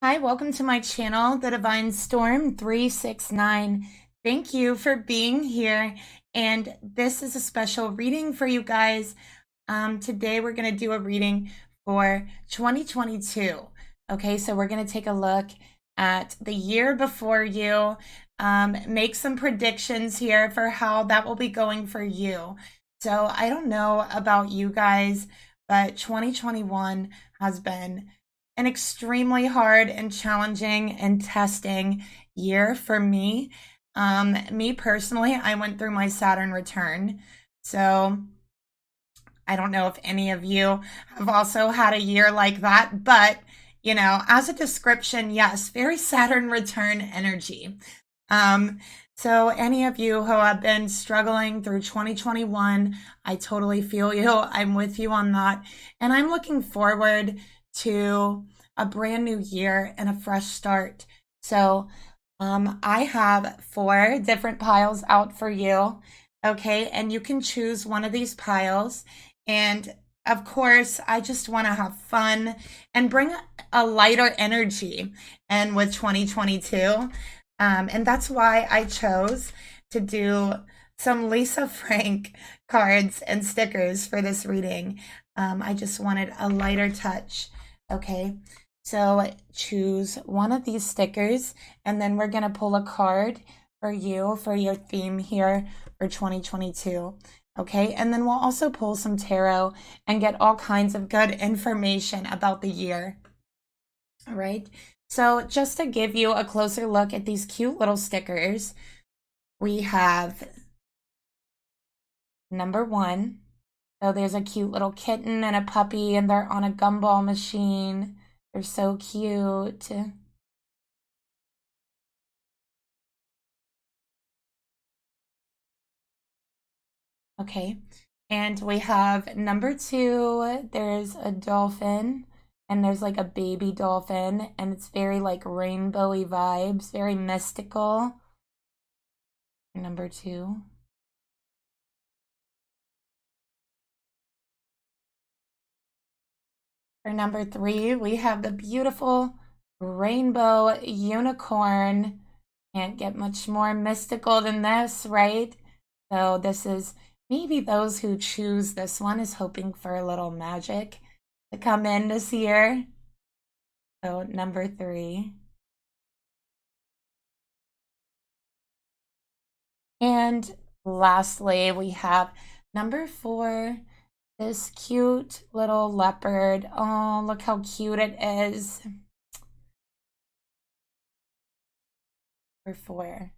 Hi, welcome to my channel, The Divine Storm 369. Thank you for being here. And this is a special reading for you guys. Today we're going to do a reading for 2022. Okay, so we're going to take a look at the year before you, make some predictions here for how that will be going for you. So I don't know about you guys, but 2021 has been an extremely hard and challenging and testing year for me. Me personally, I went through my Saturn return. So I don't know if any of you have also had a year like that, but as a description, yes, very Saturn return energy. So any of you who have been struggling through 2021, I totally feel you. I'm with you on that. And I'm looking forward to a brand new year and a fresh start. So I have 4 different piles out for you. Okay, and you can choose one of these piles. And of course, I just want to have fun and bring a lighter energy and with 2022. And that's why I chose to do some Lisa Frank cards and stickers for this reading. I just wanted a lighter touch. Okay, so choose one of these stickers, and then we're going to pull a card for you for your theme here for 2022. Okay, and then we'll also pull some tarot and get all kinds of good information about the year. All right, so just to give you a closer look at these cute little stickers, we have number 1. So there's a cute little kitten and a puppy, and they're on a gumball machine. They're so cute. Okay, and we have number 2. There's a dolphin, and there's like a baby dolphin, and it's very like rainbowy vibes, very mystical. Number 2. For number 3, we have the beautiful rainbow unicorn. Can't get much more mystical than this, right? So this is maybe those who choose this one is hoping for a little magic to come in this year. So number 3. And lastly, we have number 4, this cute little leopard. Oh, look how cute it is. Number 4.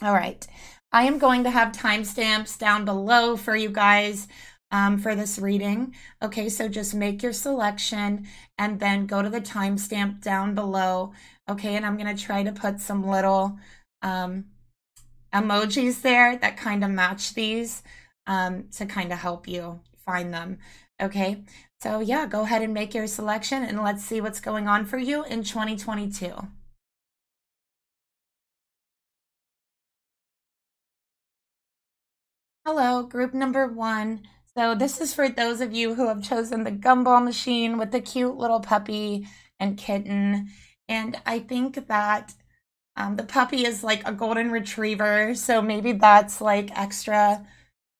All right. I am going to have timestamps down below for you guys for this reading. Okay, so just make your selection and then go to the timestamp down below. Okay, and I'm going to try to put some little emojis there that kind of match these to kind of help you find them. Okay, so yeah, go ahead and make your selection and let's see what's going on for you in 2022. Hello, group number 1. So this is for those of you who have chosen the gumball machine with the cute little puppy and kitten. And I think that the puppy is like a golden retriever. So maybe that's like extra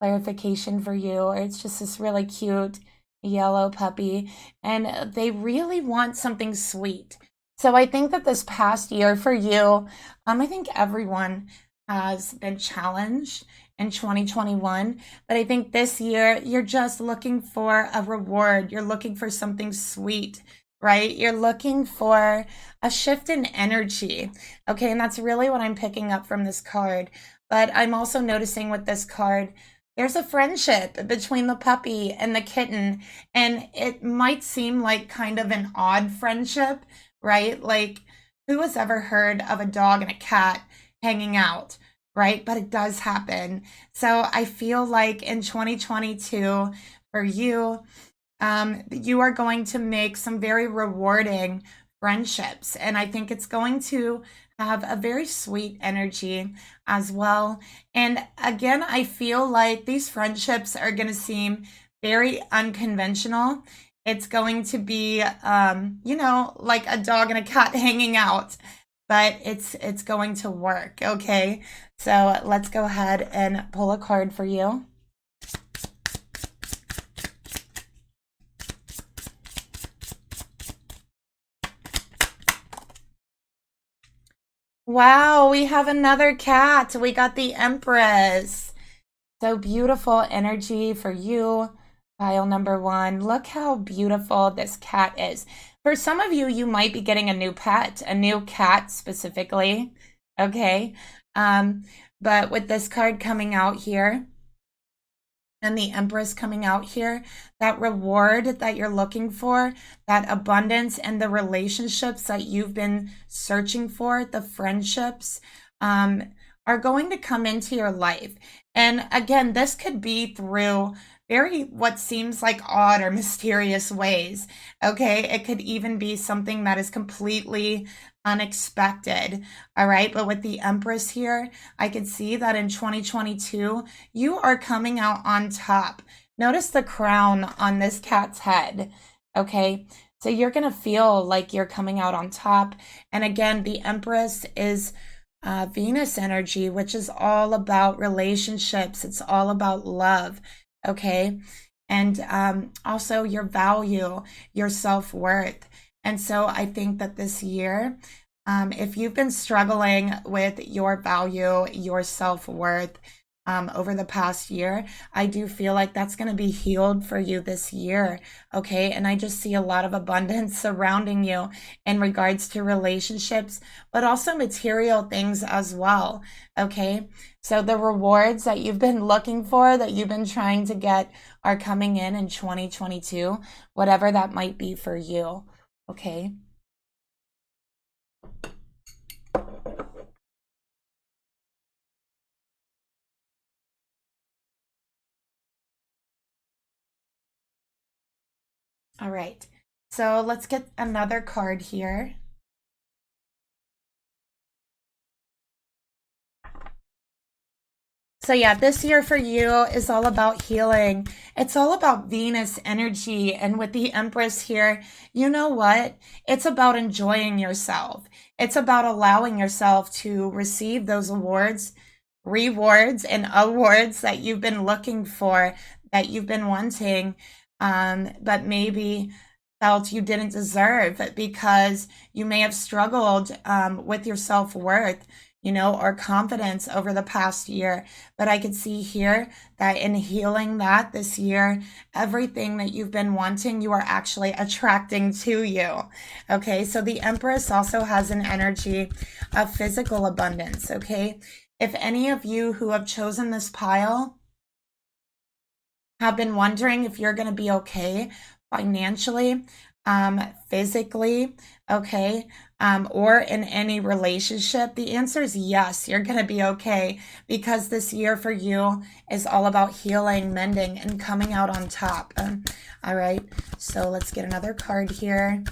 clarification for you. Or it's just this really cute yellow puppy. And they really want something sweet. So I think that this past year for you, I think everyone has been challenged in 2021. But I think this year, you're just looking for a reward. You're looking for something sweet, right? You're looking for a shift in energy. Okay, and that's really what I'm picking up from this card. But I'm also noticing with this card, there's a friendship between the puppy and the kitten. And it might seem like kind of an odd friendship, right? Like, who has ever heard of a dog and a cat hanging out? Right? But it does happen. So I feel like in 2022, for you, you are going to make some very rewarding friendships. And I think it's going to have a very sweet energy as well. And again, I feel like these friendships are going to seem very unconventional it's going to be, you know, like a dog and a cat hanging out, but it's going to work, okay? So let's go ahead and pull a card for you. Wow, we have another cat. We got the Empress. So beautiful energy for you. Pile number one. Look how beautiful this cat is. For some of you, you might be getting a new pet, a new cat specifically. Okay. But with this card coming out here, and the Empress coming out here, that reward that you're looking for, that abundance and the relationships that you've been searching for, the friendships, are going to come into your life. And again, this could be through very what seems like odd or mysterious ways. Okay, it could even be something that is completely unexpected. All right, but with the Empress here, I could see that in 2022, you are coming out on top. Notice the crown on this cat's head. Okay, so you're going to feel like you're coming out on top. And again, the Empress is Venus energy, which is all about relationships. It's all about love. Okay. And also your value, your self-worth. And so I think that this year, if you've been struggling with your value, your self-worth, over the past year, I do feel like that's going to be healed for you this year. Okay. And I just see a lot of abundance surrounding you in regards to relationships, but also material things as well. Okay. So the rewards that you've been looking for, that you've been trying to get, are coming in 2022, whatever that might be for you. Okay. All right. So let's get another card here. So yeah, this year for you is all about healing. It's all about Venus energy. And with the Empress here, you know what? It's about enjoying yourself. It's about allowing yourself to receive those awards, rewards, and awards that you've been looking for, that you've been wanting, but maybe felt you didn't deserve because you may have struggled with your self-worth, you know, or confidence over the past year. But I could see here that in healing that this year, everything that you've been wanting, you are actually attracting to you. Okay, so the Empress also has an energy of physical abundance. Okay, if any of you who have chosen this pile have been wondering if you're going to be okay financially, physically, okay, or in any relationship, the answer is yes, you're going to be okay, because this year for you is all about healing, mending, and coming out on top. All right, so let's get another card here.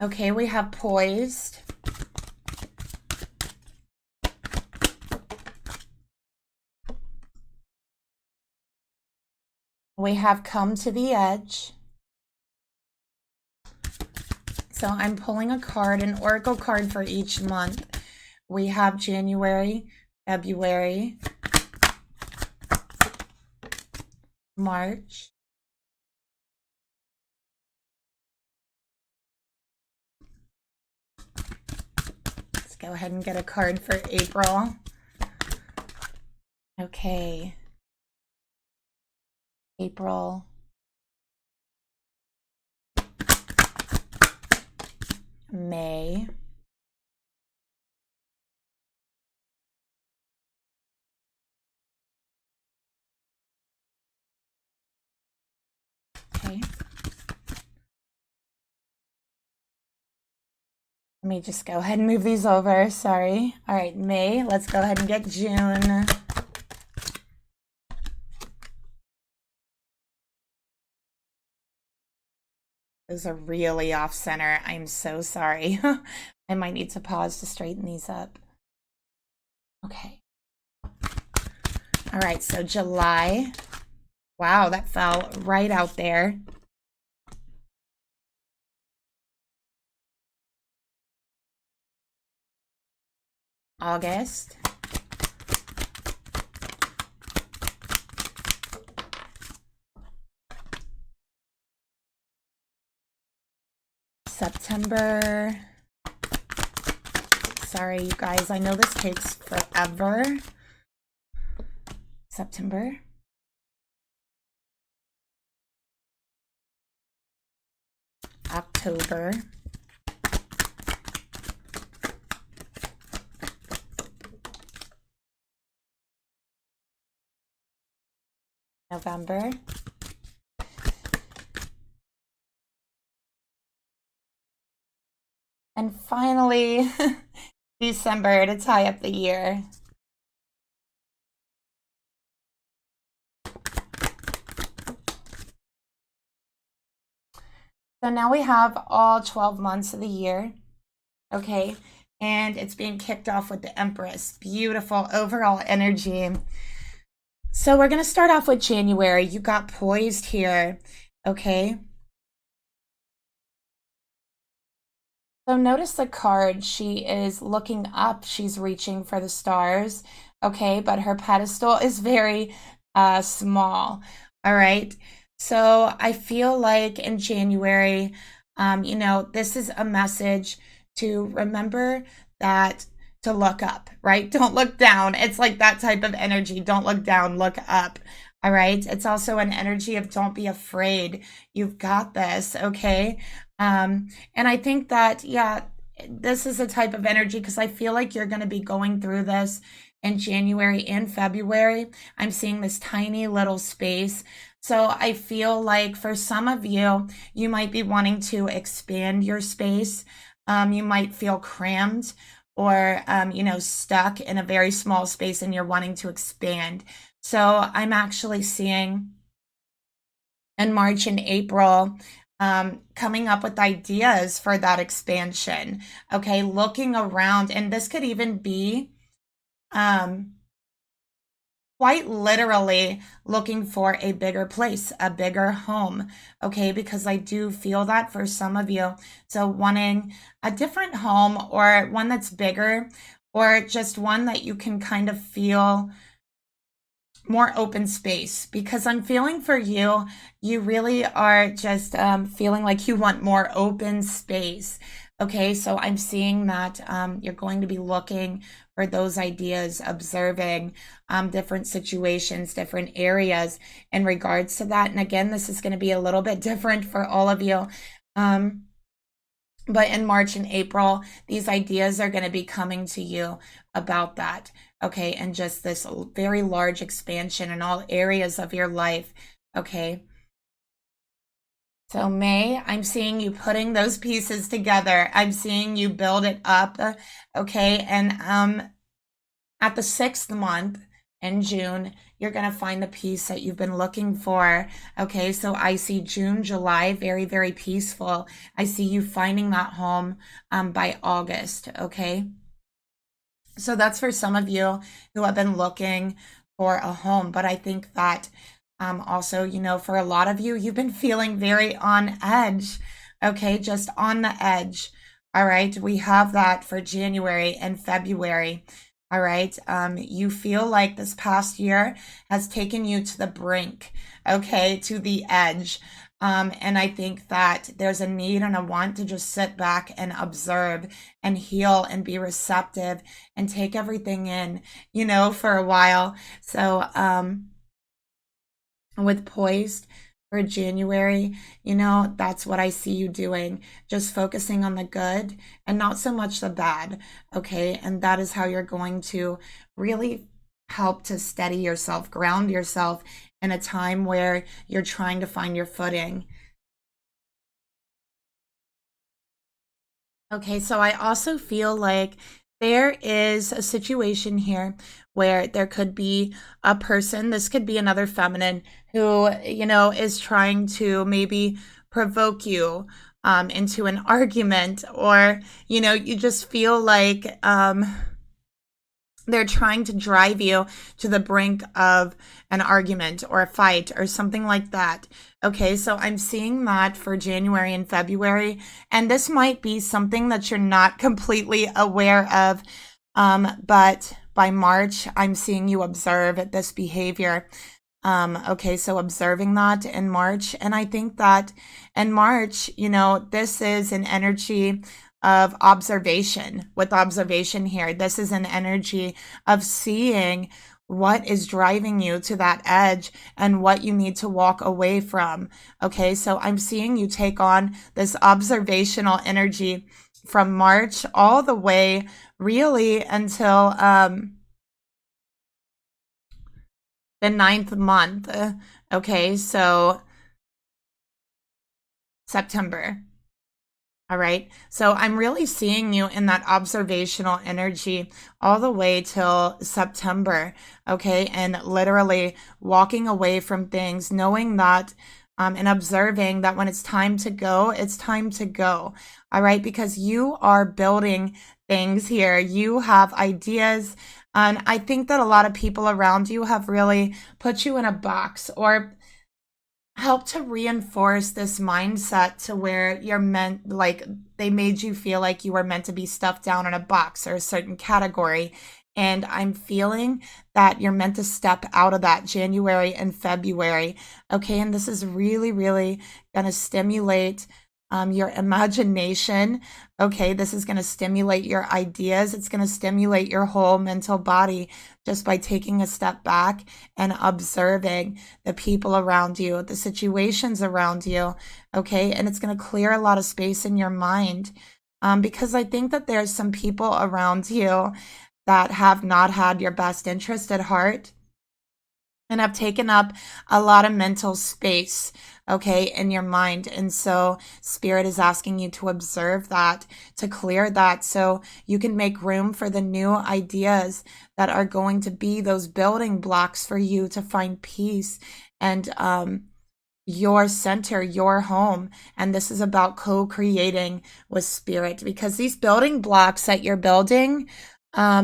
Okay, we have poised. We have come to the edge. So I'm pulling a card, an oracle card for each month. We have January, February, March, let's go ahead and get a card for April. Okay. April. May. Okay. Let me just go ahead and move these over. Sorry. All right, May. Let's go ahead and get June. Those are really off center. I'm so sorry. I might need to pause to straighten these up. Okay. All right, so July. Wow, that fell right out there. August. September. Sorry, you guys, I know this takes forever. September. October. November. And finally, December to tie up the year. So now we have all 12 months of the year, okay? And it's being kicked off with the Empress. Beautiful overall energy. So we're going to start off with January. You got poised here, okay? So notice the card. She is looking up. She's reaching for the stars, okay? But her pedestal is very small, all right? So I feel like in January, you know, this is a message to remember that to look up, right? Don't look down. It's like that type of energy. Don't look down, look up. All right. It's also an energy of don't be afraid. You've got this. Okay. And I think that, yeah, this is a type of energy because I feel like you're going to be going through this in January and February. I'm seeing this tiny little space. So I feel like for some of you, you might be wanting to expand your space. You might feel crammed or, you know, stuck in a very small space and you're wanting to expand. So I'm actually seeing in March and April, coming up with ideas for that expansion. Okay, looking around, and this could even be quite literally looking for a bigger place, a bigger home, okay? Because I do feel that for some of you. So wanting a different home or one that's bigger or just one that you can kind of feel more open space, because I'm feeling for you, you really are just feeling like you want more open space. Okay, so I'm seeing that you're going to be looking for those ideas, observing different situations, different areas in regards to that. And again, this is going to be a little bit different for all of you. But in March and April, these ideas are going to be coming to you about that. Okay, and just this very large expansion in all areas of your life. Okay. So May, I'm seeing you putting those pieces together. I'm seeing you build it up. Okay, and at the 6th month in June, you're going to find the peace that you've been looking for. Okay, so I see June, July, very, very peaceful. I see you finding that home by August. Okay. So that's for some of you who have been looking for a home. But I think that also, you know, for a lot of you, you've been feeling very on edge. Okay, just on the edge. All right, we have that for January and February. All right, you feel like this past year has taken you to the brink, okay, to the edge. And I think that there's a need and a want to just sit back and observe and heal and be receptive and take everything in, you know, for a while. So, with poised for January, you know, that's what I see you doing, just focusing on the good and not so much the bad, okay? And that is how you're going to really help to steady yourself, ground yourself in a time where you're trying to find your footing. Okay, so I also feel like there is a situation here where there could be a person, this could be another feminine who, you know, is trying to maybe provoke you into an argument, or, you know, you just feel like they're trying to drive you to the brink of an argument or a fight or something like that. Okay, so I'm seeing that for January and February, and this might be something that you're not completely aware of, but by March, I'm seeing you observe this behavior. Okay, so observing that in March. And I think that in March, you know, this is an energy of observation. With observation here, this is an energy of seeing what is driving you to that edge and what you need to walk away from. Okay, so I'm seeing you take on this observational energy from March all the way really until the 9th month. Okay, so September. All right. So I'm really seeing you in that observational energy all the way till September. Okay. And literally walking away from things, knowing that, and observing that when it's time to go, it's time to go. All right. Because you are building things here. You have ideas. And I think that a lot of people around you have really put you in a box or help to reinforce this mindset to where you're meant, like they made you feel like you were meant to be stuffed down in a box or a certain category. And I'm feeling that you're meant to step out of that January and February. Okay. And this is really, really going to stimulate your imagination. Okay, this is going to stimulate your ideas. It's going to stimulate your whole mental body just by taking a step back and observing the people around you, the situations around you. Okay, and it's going to clear a lot of space in your mind, because I think that there's some people around you that have not had your best interest at heart and have taken up a lot of mental space, okay, in your mind. And so Spirit is asking you to observe that, to clear that, so you can make room for the new ideas that are going to be those building blocks for you to find peace and your center, your home. And this is about co-creating with Spirit, because these building blocks that you're building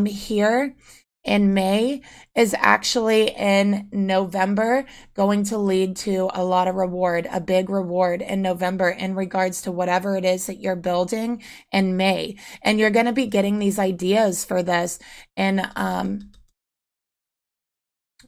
here in May is actually in November going to lead to a lot of reward, a big reward in November in regards to whatever it is that you're building in May. And you're going to be getting these ideas for this in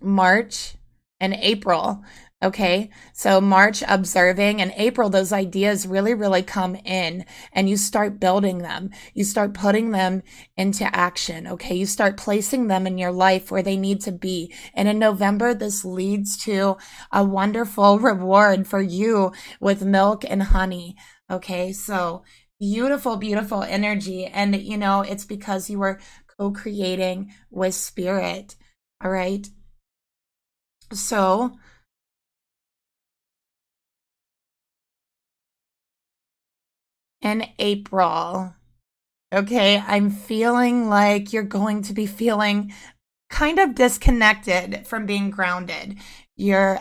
March and April. Okay, so March observing, and April those ideas really, really come in, and you start building them. You start putting them into action. Okay, you start placing them in your life where they need to be. And in November, this leads to a wonderful reward for you with milk and honey. Okay, so beautiful, beautiful energy. And you know, it's because you were co-creating with Spirit. All right, so in April, okay, I'm feeling like you're going to be feeling kind of disconnected from being grounded. Your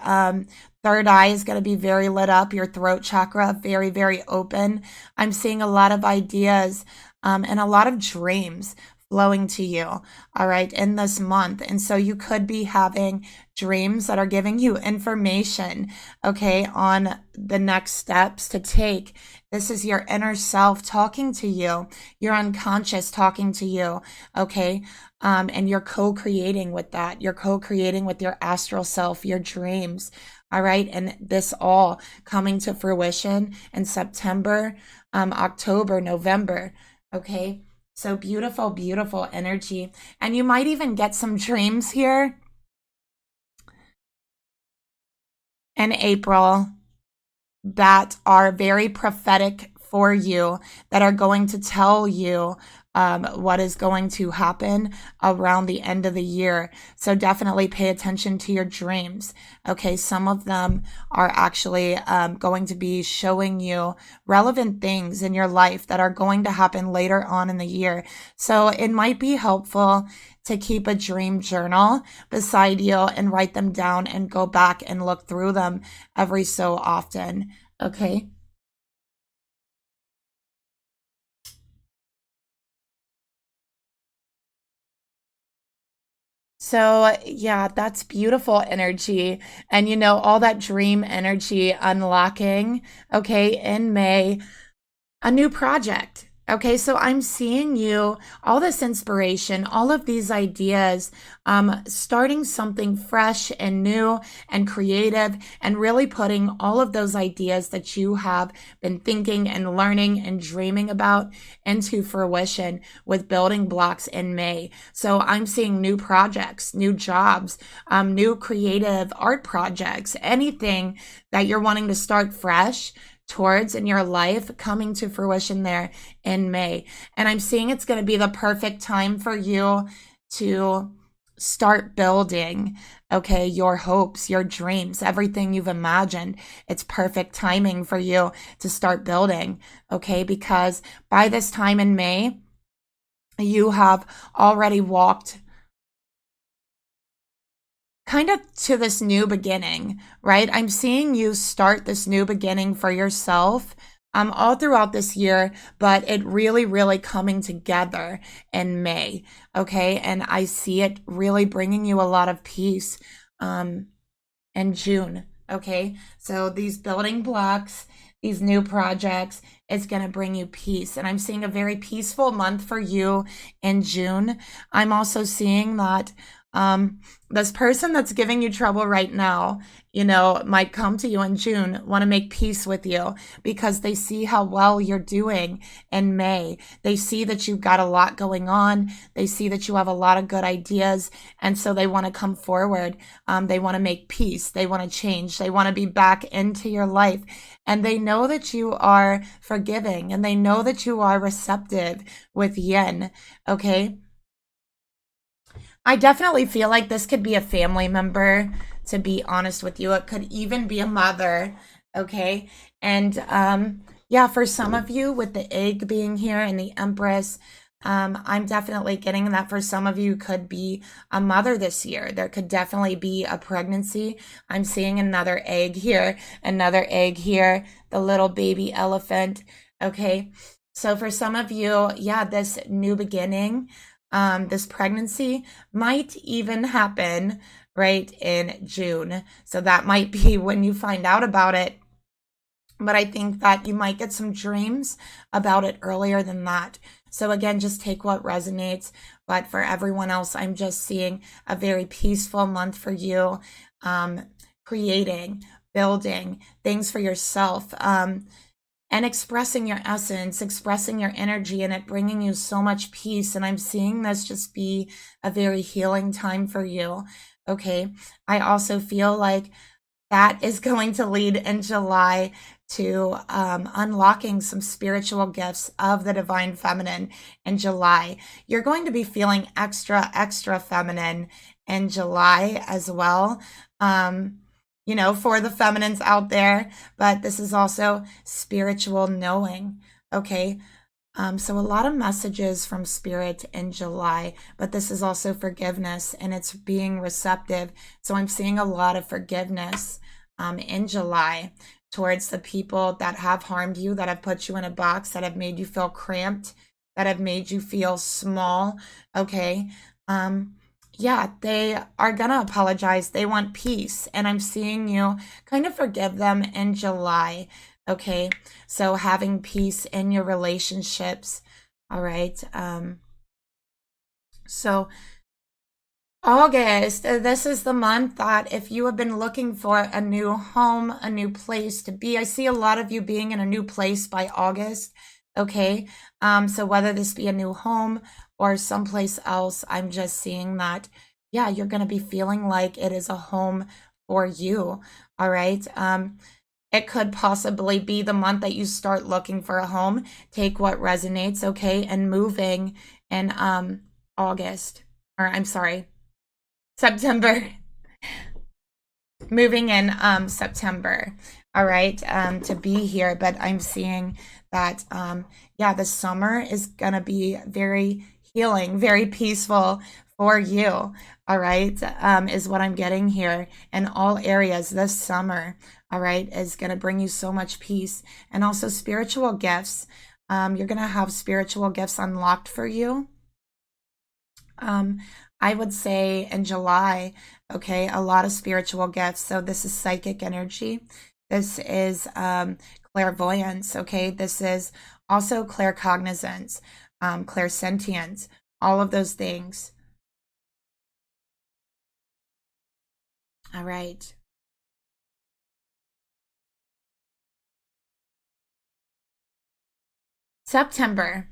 third eye is going to be very lit up, your throat chakra very, very open. I'm seeing a lot of ideas and a lot of dreams flowing to you, all right, in this month. And so you could be having dreams that are giving you information, okay, on the next steps to take. This is your inner self talking to you, your unconscious talking to you, okay? And you're co-creating with that. You're co-creating with your astral self, your dreams, all right? And this all coming to fruition in September, October, November, okay? So beautiful, beautiful energy. And you might even get some dreams here in April that are very prophetic for you, that are going to tell you what is going to happen around the end of the year. So definitely pay attention to your dreams. Okay, some of them are actually going to be showing you relevant things in your life that are going to happen later on in the year. So it might be helpful to keep a dream journal beside you and write them down and go back and look through them every so often. Okay. So, yeah, that's beautiful energy. And you know, all that dream energy unlocking, okay, in May, a new project. Okay, so I'm seeing you, all this inspiration, all of these ideas, starting something fresh and new and creative, and really putting all of those ideas that you have been thinking and learning and dreaming about into fruition with building blocks in May. So I'm seeing new projects, new jobs, new creative art projects, anything that you're wanting to start fresh towards in your life coming to fruition there in May. And I'm seeing it's going to be the perfect time for you to start building, okay, your hopes, your dreams, everything you've imagined. It's perfect timing for you to start building, okay, because by this time in May, you have already walked kind of to this new beginning, right? I'm seeing you start this new beginning for yourself all throughout this year, but it really, really coming together in May, okay? And I see it really bringing you a lot of peace in June, okay? So these building blocks, these new projects, it's going to bring you peace. And I'm seeing a very peaceful month for you in June. I'm also seeing that this person that's giving you trouble right now, you know, might come to you in June, want to make peace with you because they see how well you're doing in May. They see that you've got a lot going on. They see that you have a lot of good ideas. And so they want to come forward. They want to make peace. They want to change. They want to be back into your life. And they know that you are forgiving and they know that you are receptive with yin. Okay. I definitely feel like this could be a family member, to be honest with you. It could even be a mother, okay? And yeah, for some of you, with the egg being here and the Empress, I'm definitely getting that for some of you could be a mother this year. There could definitely be a pregnancy. I'm seeing another egg here, the little baby elephant, okay? So for some of you, yeah, this new beginning, this pregnancy might even happen right in June. So that might be when you find out about it. But I think that you might get some dreams about it earlier than that. So again, just take what resonates. But for everyone else, I'm just seeing a very peaceful month for you, creating, building things for yourself. And expressing your essence, expressing your energy, and it bringing you so much peace. And I'm seeing this just be a very healing time for you. Okay. I also feel like that is going to lead in July to unlocking some spiritual gifts of the divine feminine in July. You're going to be feeling extra, extra feminine in July as well. You know, for the feminines out there, but this is also spiritual knowing. Okay. So a lot of messages from spirit in July, but this is also forgiveness and it's being receptive. So I'm seeing a lot of forgiveness in July towards the people that have harmed you, that have put you in a box, that have made you feel cramped, that have made you feel small. Okay. Yeah, they are gonna apologize. They want peace. And I'm seeing you kind of forgive them in July. Okay. So having peace in your relationships. All right. So August, this is the month that if you have been looking for a new home, a new place to be, I see a lot of you being in a new place by August. Okay. So whether this be a new home or someplace else, I'm just seeing that, yeah, you're going to be feeling like it is a home for you. All right. It could possibly be the month that you start looking for a home. Take what resonates, okay, and moving in August, or I'm sorry, September. Moving in September. All right, to be here, but I'm seeing that yeah, the summer is gonna be very healing, very peaceful for you. All right, is what I'm getting here in all areas this summer. All right, is gonna bring you so much peace and also spiritual gifts. You're gonna have spiritual gifts unlocked for you. I would say in July, okay, a lot of spiritual gifts. So this is psychic energy. This is clairvoyance, okay? This is also claircognizance, clairsentience, all of those things. All right. September,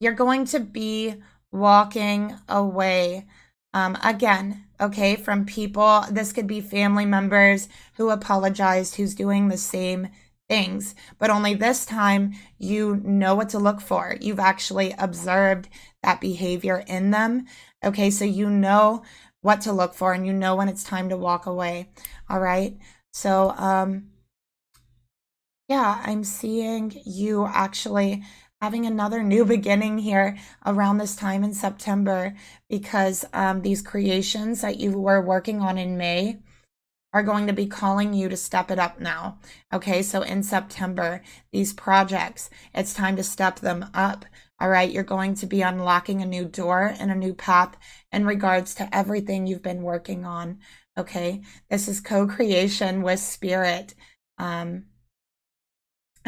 you're going to be walking away again, okay, from people. This could be family members who apologized, who's doing the same things, but only this time you know what to look for. You've actually observed that behavior in them, okay, so you know what to look for and you know when it's time to walk away. All right, so yeah, I'm seeing you actually having another new beginning here around this time in September because these creations that you were working on in May are going to be calling you to step it up now. Okay, so in September, these projects, it's time to step them up. All right, you're going to be unlocking a new door and a new path in regards to everything you've been working on. Okay, this is co-creation with spirit. And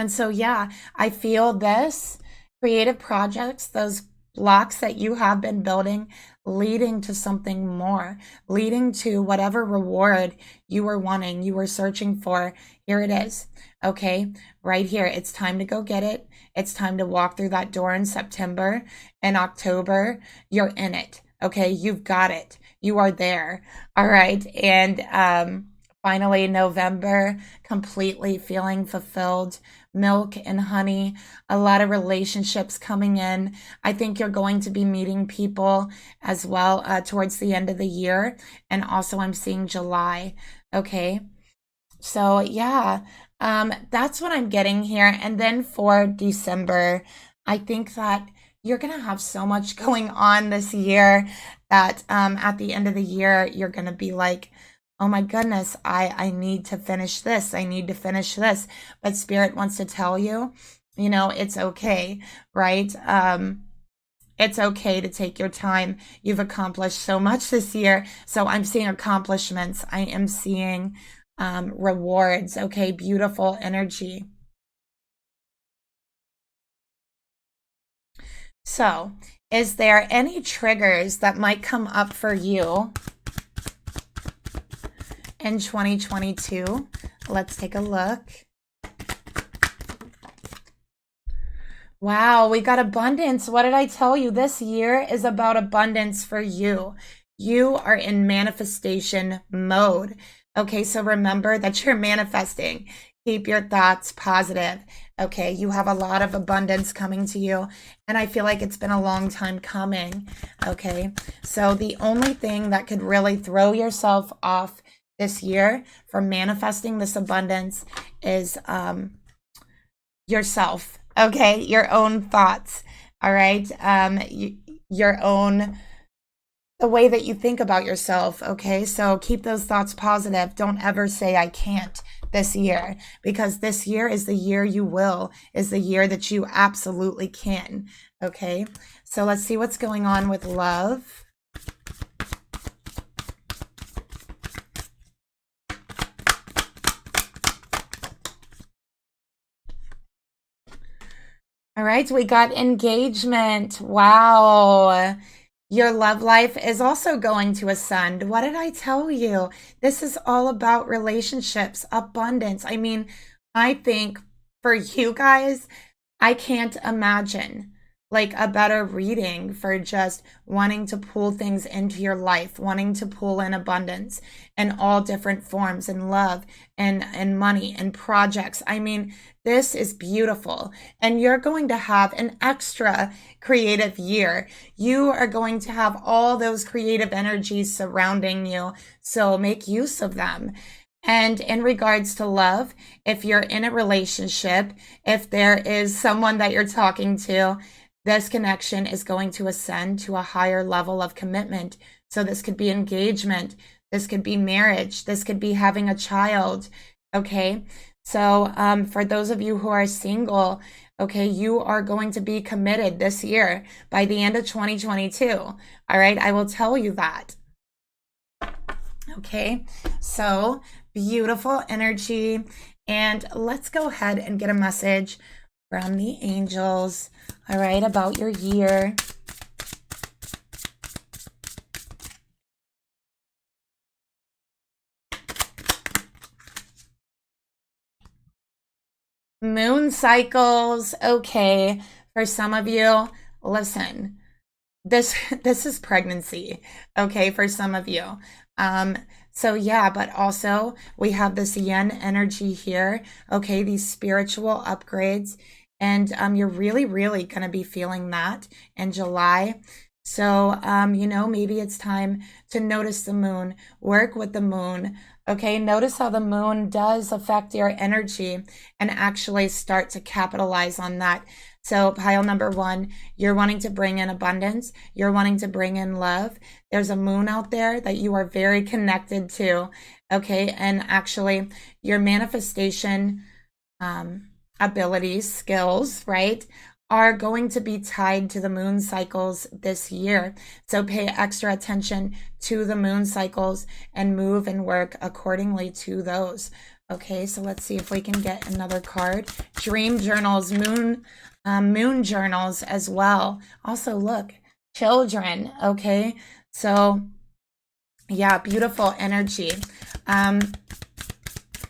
so, yeah, I feel this creative projects, those blocks that you have been building, leading to something more, leading to whatever reward you were wanting, you were searching for. Here it is. Okay, right here. It's time to go get it. It's time to walk through that door in September. In October, you're in it. Okay, you've got it. You are there. All right. And finally, November, completely feeling fulfilled. Milk and honey, a lot of relationships coming in. I think you're going to be meeting people as well towards the end of the year. And also I'm seeing July. Okay. So yeah, that's what I'm getting here. And then for December, I think that you're going to have so much going on this year that at the end of the year, you're going to be like, oh my goodness, I need to finish this. I need to finish this. But Spirit wants to tell you, you know, it's okay, right? It's okay to take your time. You've accomplished so much this year. So I'm seeing accomplishments. I am seeing rewards. Okay, beautiful energy. So, is there any triggers that might come up for you in 2022? Let's take a look. Wow, we got abundance. What did I tell you? This year is about abundance for you. You are in manifestation mode. Okay, so remember that you're manifesting. Keep your thoughts positive. Okay, you have a lot of abundance coming to you, and I feel like it's been a long time coming. Okay, so the only thing that could really throw yourself off this year from manifesting this abundance is yourself. Okay, your own thoughts. All right, your own, the way that you think about yourself. Okay, so keep those thoughts positive. Don't ever say I can't this year, because this year is the year you will, is the year that you absolutely can. Okay, so let's see what's going on with love. All right, we got engagement. Wow. Your love life is also going to ascend. What did I tell you? This is all about relationships, abundance. I mean, I think for you guys, I can't imagine like a better reading for just wanting to pull things into your life, wanting to pull in abundance in all different forms, and love and money and projects. I mean, this is beautiful. And you're going to have an extra creative year. You are going to have all those creative energies surrounding you. So make use of them. And in regards to love, if you're in a relationship, if there is someone that you're talking to, this connection is going to ascend to a higher level of commitment. So this could be engagement. This could be marriage. This could be having a child. Okay. So for those of you who are single, okay, you are going to be committed this year by the end of 2022. All right, I will tell you that. Okay, so beautiful energy. And let's go ahead and get a message from the angels, all right, about your year. Moon cycles. Okay, for some of you, listen, this is pregnancy, okay, for some of you. So yeah, but also we have this yen energy here, okay, these spiritual upgrades, and you're really going to be feeling that in July. So you know, maybe it's time to notice the moon, work with the moon, okay? Notice how the moon does affect your energy and actually start to capitalize on that. So pile number one, you're wanting to bring in abundance. You're wanting to bring in love. There's a moon out there that you are very connected to, okay? And actually your manifestation abilities, skills, right, are going to be tied to the moon cycles this year. So pay extra attention to the moon cycles and move and work accordingly to those. Okay, so let's see if we can get another card. Dream journals, moon journals as well. Also, look, children. Okay, so yeah, beautiful energy.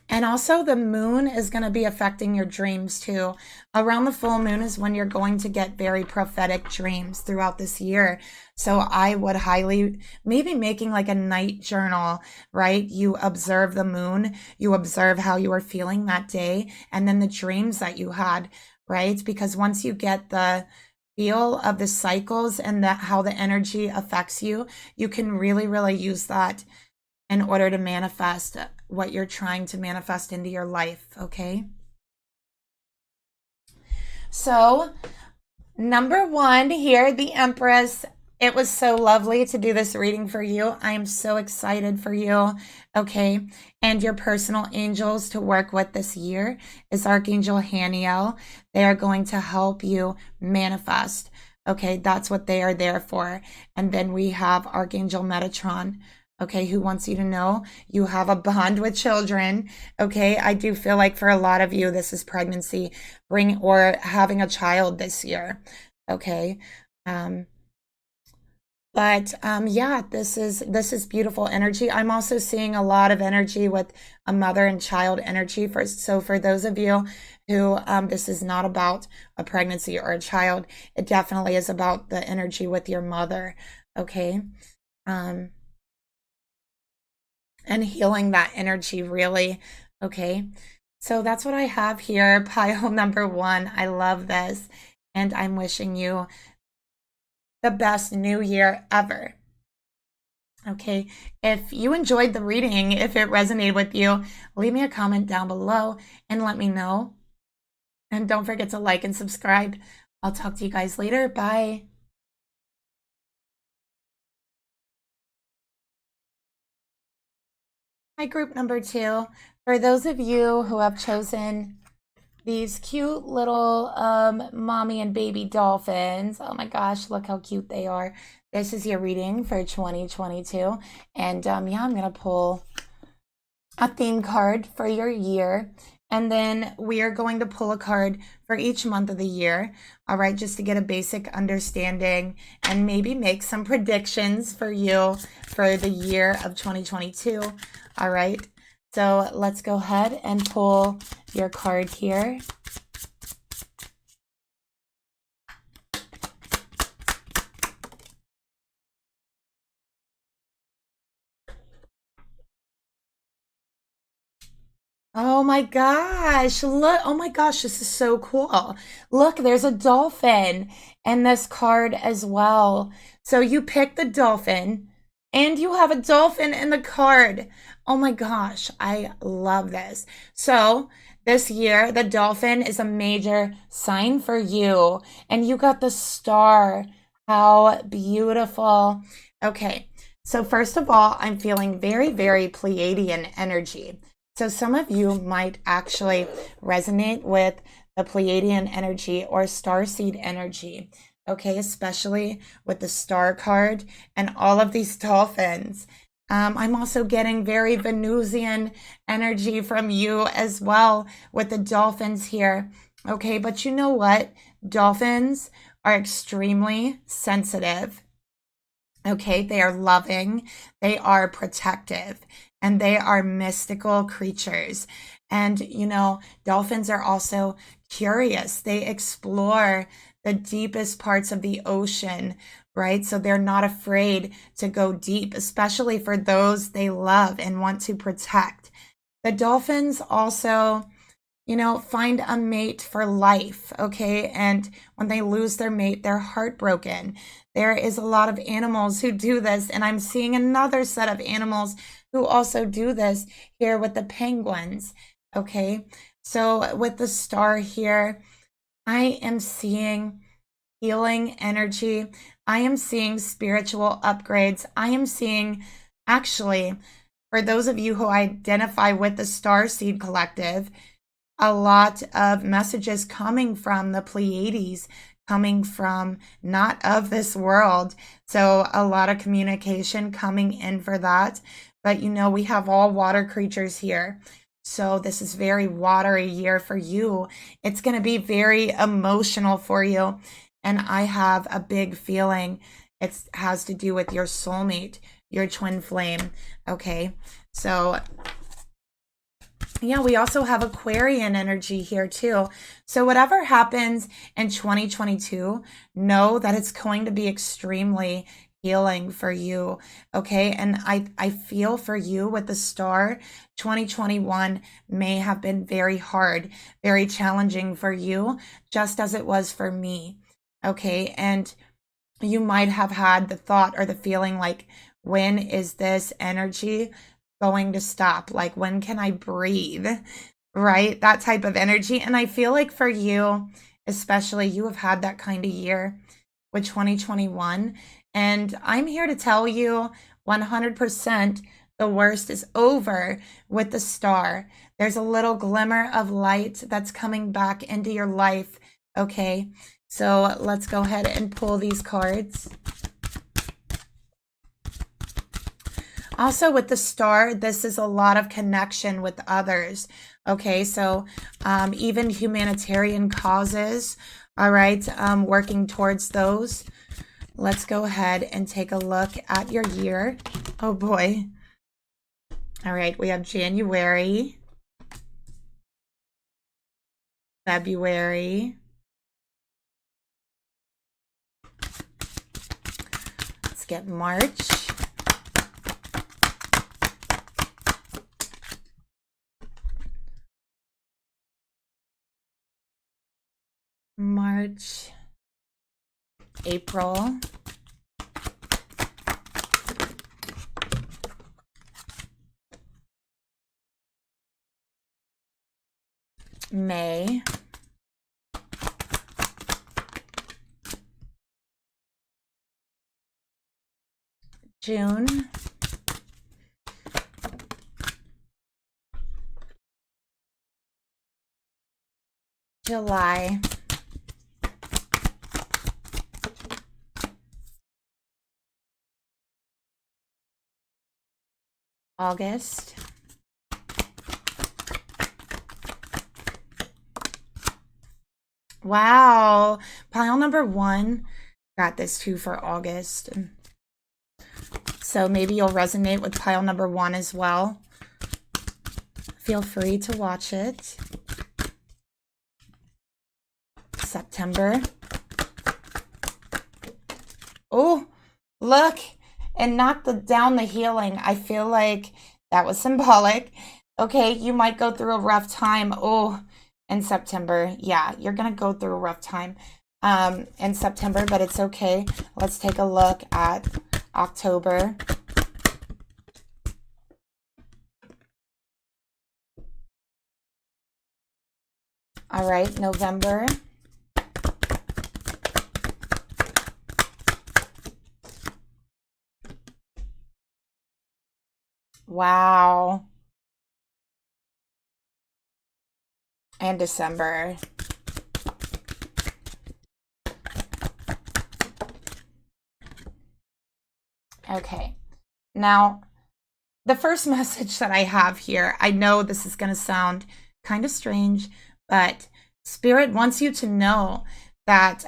And also the moon is going to be affecting your dreams too. Around the full moon is when you're going to get very prophetic dreams throughout this year. So I would highly, maybe making like a night journal, right? You observe the moon, you observe how you are feeling that day, and then the dreams that you had, right? Because once you get the feel of the cycles and that how the energy affects you, you can really use that in order to manifest what you're trying to manifest into your life, okay? So, number one here, the Empress. It was so lovely to do this reading for you. I am so excited for you, okay? And your personal angels to work with this year is Archangel Haniel. They are going to help you manifest, okay? That's what they are there for. And then we have Archangel Metatron, okay, who wants you to know you have a bond with children, okay? I do feel like for a lot of you, this is pregnancy, or having a child this year, okay? Yeah, this is beautiful energy. I'm also seeing a lot of energy with a mother and child energy. So for those of you who this is not about a pregnancy or a child, it definitely is about the energy with your mother, okay? And healing that energy, really. Okay, so that's what I have here. Pile number one. I love this. And I'm wishing you the best new year ever. Okay, if you enjoyed the reading, if it resonated with you, leave me a comment down below and let me know. And don't forget to like and subscribe. I'll talk to you guys later. Bye. Hi, group number two. For those of you who have chosen these cute little mommy and baby dolphins, oh my gosh, look how cute they are. This is your reading for 2022. And yeah, I'm going to pull a theme card for your year. And then we are going to pull a card for each month of the year, all right, just to get a basic understanding and maybe make some predictions for you for the year of 2022, all right? So let's go ahead and pull your card here. Oh my gosh, look. Oh my gosh, this is so cool. Look, there's a dolphin in this card as well. So you pick the dolphin and you have a dolphin in the card. Oh my gosh, I love this. So this year, the dolphin is a major sign for you. And you got the star. How beautiful. Okay, so first of all, I'm feeling very Pleiadian energy. So some of you might actually resonate with the Pleiadian energy or starseed energy, okay, especially with the star card and all of these dolphins. I'm also getting very Venusian energy from you as well with the dolphins here, okay? But you know what? Dolphins are extremely sensitive. Okay, they are loving, they are protective, and they are mystical creatures. And, you know, dolphins are also curious. They explore the deepest parts of the ocean, right? So they're not afraid to go deep, especially for those they love and want to protect. The dolphins also, you know, find a mate for life, okay? And when they lose their mate, they're heartbroken. There is a lot of animals who do this, and I'm seeing another set of animals who also do this here with the penguins, okay? So with the star here, I am seeing healing energy. I am seeing spiritual upgrades. I am seeing, actually, for those of you who identify with the Starseed Collective, a lot of messages coming from the Pleiades, coming from not of this world. So a lot of communication coming in for that. But you know, we have all water creatures here. So this is very watery year for you. It's going to be very emotional for you. And I have a big feeling it has to do with your soulmate, your twin flame. Okay. So yeah, we also have Aquarian energy here too. So whatever happens in 2022, know that it's going to be extremely healing for you, okay? And I feel for you with the star, 2021 may have been very hard, very challenging for you, just as it was for me, okay? And you might have had the thought or the feeling like, when is this energy going to stop? Like, when can I breathe? Right? That type of energy. And I feel like for you, especially, you have had that kind of year with 2021. And I'm here to tell you 100% the worst is over with the star. There's a little glimmer of light that's coming back into your life. Okay. So let's go ahead and pull these cards. Also with the star, this is a lot of connection with others. Okay, so even humanitarian causes, all right, working towards those. Let's go ahead and take a look at your year. Oh boy. All right, we have January, February. Let's get March. March, April, May, June, July, August, wow, pile number 1 got this too for August. So maybe you'll resonate with pile number 1 as well. Feel free to watch it. September. Oh, look, and knocked down the healing. I feel like that was symbolic. Okay, you might go through a rough time. Oh, in September. Yeah, you're going to go through a rough time in September, but it's okay. Let's take a look at October. All right, November. Wow. and December. Okay. Now, the first message that I have here, I know this is going to sound kind of strange, but Spirit wants you to know that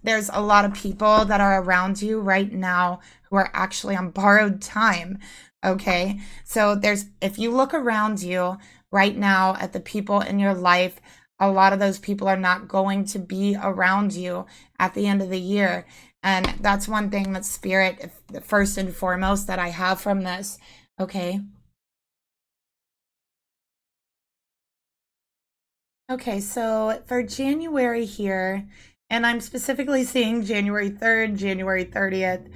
there's a lot of people that are around you right now who are actually on borrowed time. Okay. So if you look around you right now at the people in your life, a lot of those people are not going to be around you at the end of the year. And that's one thing that Spirit, first and foremost, that I have from this. Okay. Okay, so for January here, and I'm specifically seeing January 3rd, January 30th,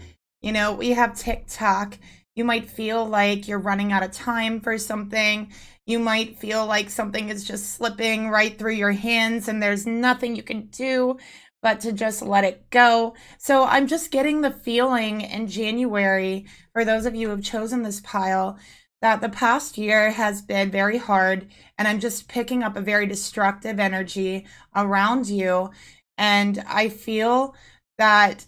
we have TikTok. You might feel like you're running out of time for something. You might feel like something is just slipping right through your hands and there's nothing you can do but to just let it go. So I'm just getting the feeling in January, for those of you who have chosen this pile, that the past year has been very hard, and I'm just picking up a very destructive energy around you. And I feel that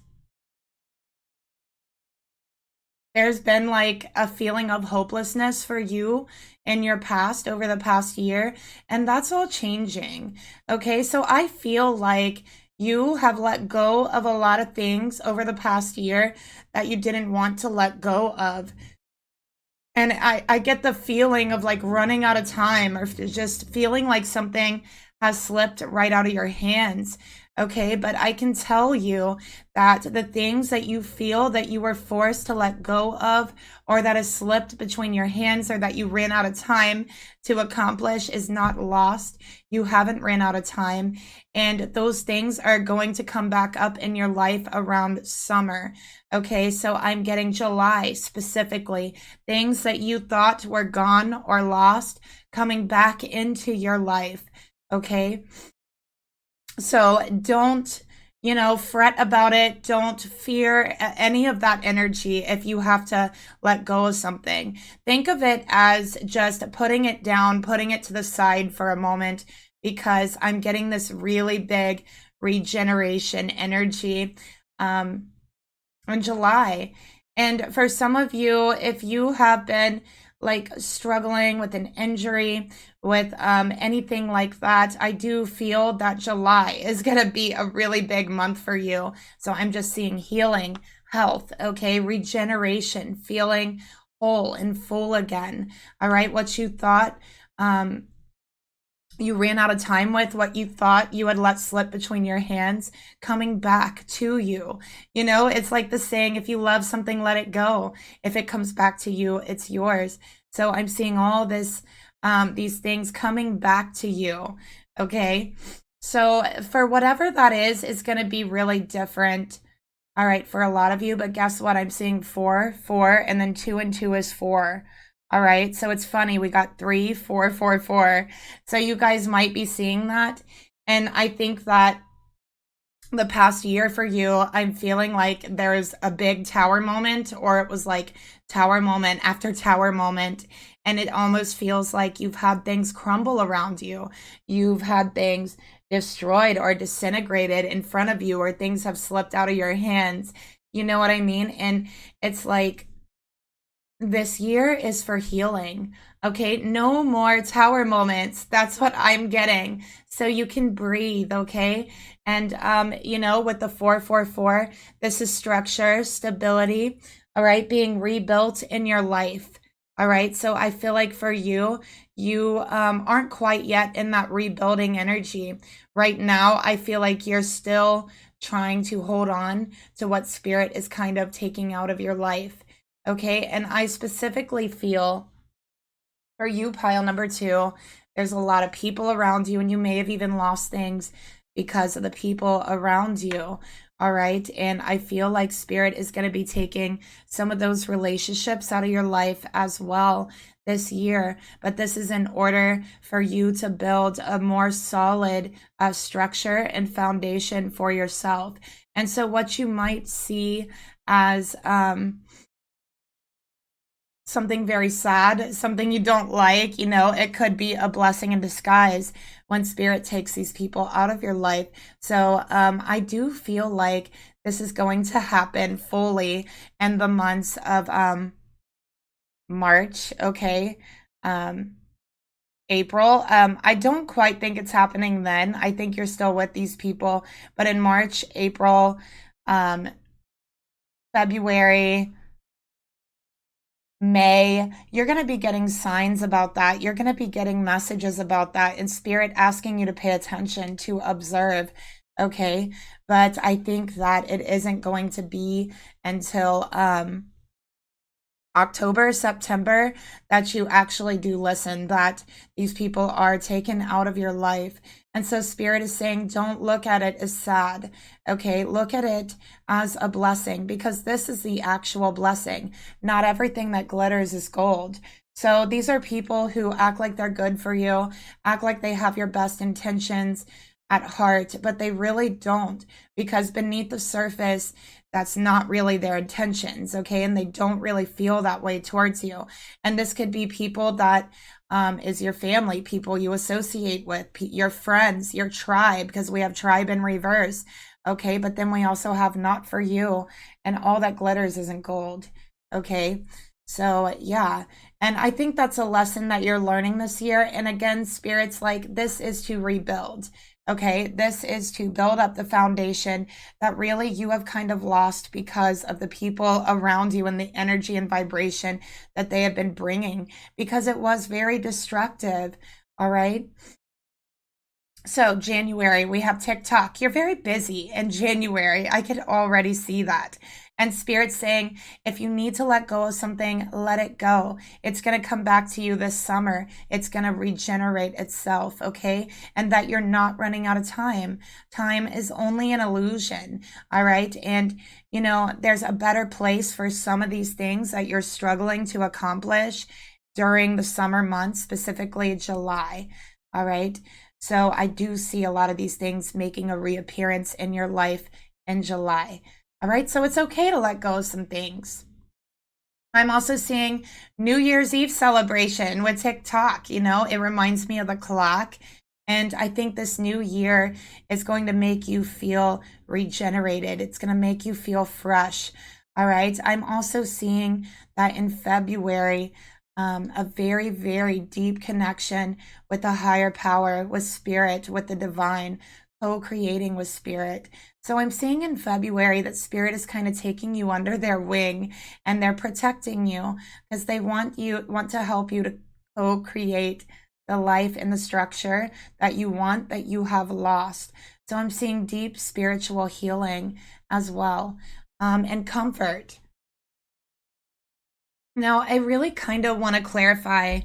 there's been like a feeling of hopelessness for you in your past over the past year, and that's all changing. Okay, so I feel like you have let go of a lot of things over the past year that you didn't want to let go of. And I get the feeling of like running out of time, or just feeling like something has slipped right out of your hands. Okay, but I can tell you that the things that you feel that you were forced to let go of, or that has slipped between your hands, or that you ran out of time to accomplish, is not lost. You haven't ran out of time. And those things are going to come back up in your life around summer. Okay, so I'm getting July specifically. Things that you thought were gone or lost coming back into your life. Okay, so don't, fret about it. Don't fear any of that energy if you have to let go of something. Think of it as just putting it down, putting it to the side for a moment, because I'm getting this really big regeneration energy in July. And for some of you, if you have been like struggling with an injury, with anything like that, I do feel that July is going to be a really big month for you. So I'm just seeing healing, health, okay, regeneration, feeling whole and full again. All right, what you thought you ran out of time with, what you thought you had let slip between your hands, coming back to you. It's like the saying, if you love something, let it go. If it comes back to you, it's yours. So I'm seeing all these things coming back to you. Okay. So for whatever that is, it's going to be really different. All right, for a lot of you, but guess what? I'm seeing 4, 4, and then 2 and 2 is 4. All right, so it's funny. We got 3, 4, 4, 4. So you guys might be seeing that. And I think that the past year for you, I'm feeling like there's a big tower moment, or it was like tower moment after tower moment. And it almost feels like you've had things crumble around you. You've had things destroyed or disintegrated in front of you, or things have slipped out of your hands. You know what I mean? And it's like, this year is for healing. Okay, no more tower moments. That's what I'm getting. So you can breathe, okay? And with the 444, this is structure, stability, all right, being rebuilt in your life. All right, so I feel like for you, you aren't quite yet in that rebuilding energy. Right now, I feel like you're still trying to hold on to what Spirit is kind of taking out of your life. Okay, and I specifically feel for you, pile number 2, there's a lot of people around you, and you may have even lost things because of the people around you. All right, and I feel like Spirit is going to be taking some of those relationships out of your life as well this year, but this is in order for you to build a more solid structure and foundation for yourself. And so what you might see as something very sad, something you don't like, it could be a blessing in disguise when Spirit takes these people out of your life. So I do feel like this is going to happen fully in the months of March, okay? April. I don't quite think it's happening then. I think you're still with these people, but in March, April, February, May, you're going to be getting signs about that. You're going to be getting messages about that, and Spirit asking you to pay attention, to observe, okay? But I think that it isn't going to be until October, September, that you actually do listen, that these people are taken out of your life. And so Spirit is saying, don't look at it as sad, okay? Look at it as a blessing, because this is the actual blessing. Not everything that glitters is gold. So these are people who act like they're good for you, act like they have your best intentions at heart, but they really don't, because beneath the surface, that's not really their intentions, okay? And they don't really feel that way towards you. And this could be people that is your family, people you associate with, your friends, your tribe, because we have tribe in reverse, okay? But then we also have not for you, and all that glitters isn't gold, okay? So yeah, and I think that's a lesson that you're learning this year. And again, Spirit's like, this is to rebuild. Okay, this is to build up the foundation that really you have kind of lost because of the people around you and the energy and vibration that they have been bringing, because it was very destructive. All right. So January, we have TikTok. You're very busy in January. I could already see that. And Spirit's saying, if you need to let go of something, let it go. It's going to come back to you this summer. It's going to regenerate itself, okay? And that you're not running out of time. Time is only an illusion, all right? And, you know, there's a better place for some of these things that you're struggling to accomplish during the summer months, specifically July, all right? So I do see a lot of these things making a reappearance in your life in July. All right, so it's okay to let go of some things. I'm also seeing New Year's Eve celebration with TikTok. You know, it reminds me of the clock. And I think this new year is going to make you feel regenerated. It's going to make you feel fresh. All right. I'm also seeing that in February, a very, very deep connection with the higher power, with Spirit, with the divine, co-creating with Spirit. So I'm seeing in February that Spirit is kind of taking you under their wing, and they're protecting you because they want to help you to co-create the life and the structure that you want, that you have lost. So I'm seeing deep spiritual healing as well, and comfort. Now, I really kind of want to clarify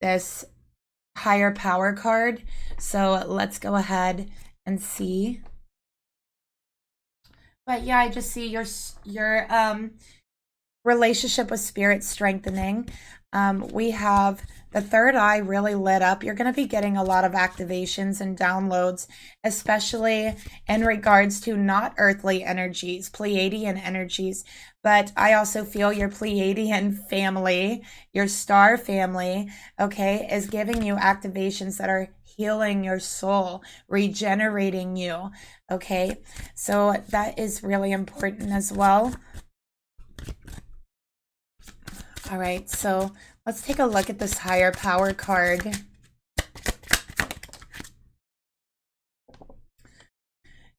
this higher power card. So let's go ahead and see. But yeah, I just see your relationship with Spirit strengthening. We have the third eye really lit up. You're going to be getting a lot of activations and downloads, especially in regards to not earthly energies, Pleiadian energies. But I also feel your Pleiadian family, your star family, okay, is giving you activations that are healing your soul, regenerating you, okay? So that is really important as well. All right, so let's take a look at this higher power card.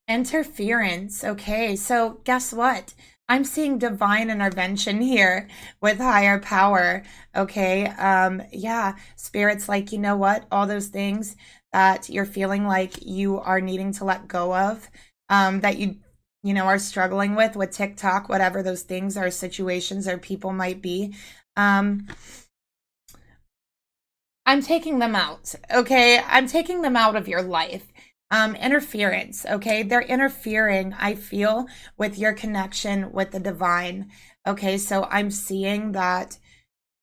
Interference. Okay, so guess what? I'm seeing divine intervention here with higher power. Okay, yeah, Spirit's like, you know what? All those things that you're feeling like you are needing to let go of, that you know, are struggling with TikTok, whatever those things or situations or people might be. I'm taking them out, okay? I'm taking them out of your life. Interference, okay? They're interfering, I feel, with your connection with the divine, okay? So I'm seeing that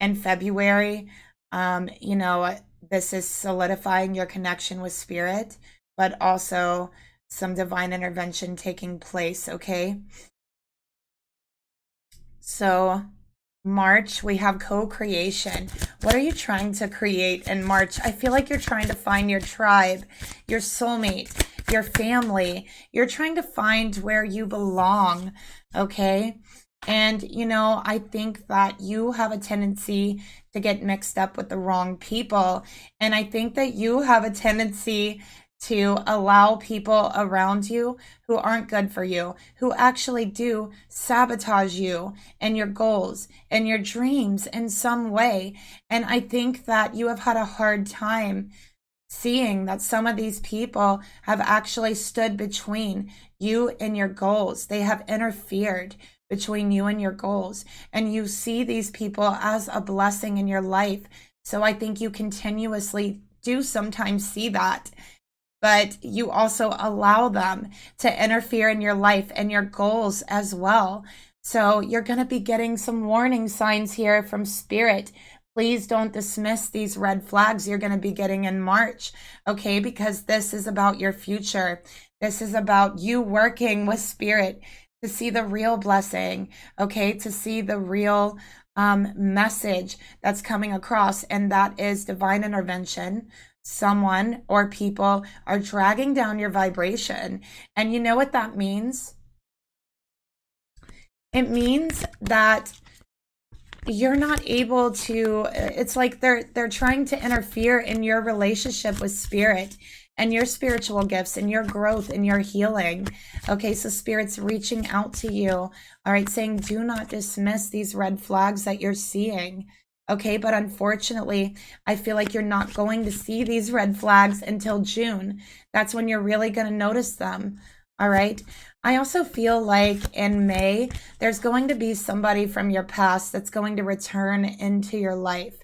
in February, you know, this is solidifying your connection with Spirit, but also some divine intervention taking place, okay? So March, we have co-creation. What are you trying to create in March? I feel like you're trying to find your tribe, your soulmate, your family. You're trying to find where you belong, okay? And, I think that you have a tendency to get mixed up with the wrong people. And I think that you have a tendency to allow people around you who aren't good for you, who actually do sabotage you and your goals and your dreams in some way. And I think that you have had a hard time seeing that some of these people have actually stood between you and your goals. They have interfered between you and your goals. And you see these people as a blessing in your life. So I think you continuously do sometimes see that, but you also allow them to interfere in your life and your goals as well. So you're going to be getting some warning signs here from Spirit. Please don't dismiss these red flags you're going to be getting in March, okay? Because this is about your future. This is about you working with Spirit to see the real blessing, okay? To see the real message that's coming across, and that is divine intervention. Someone or people are dragging down your vibration. And you know what that means? It means that you're not able to, it's like they're trying to interfere in your relationship with Spirit and your spiritual gifts and your growth and your healing. Okay, so Spirit's reaching out to you, all right, saying do not dismiss these red flags that you're seeing. Okay, but unfortunately, I feel like you're not going to see these red flags until June. That's when you're really going to notice them. All right. I also feel like in May, there's going to be somebody from your past that's going to return into your life.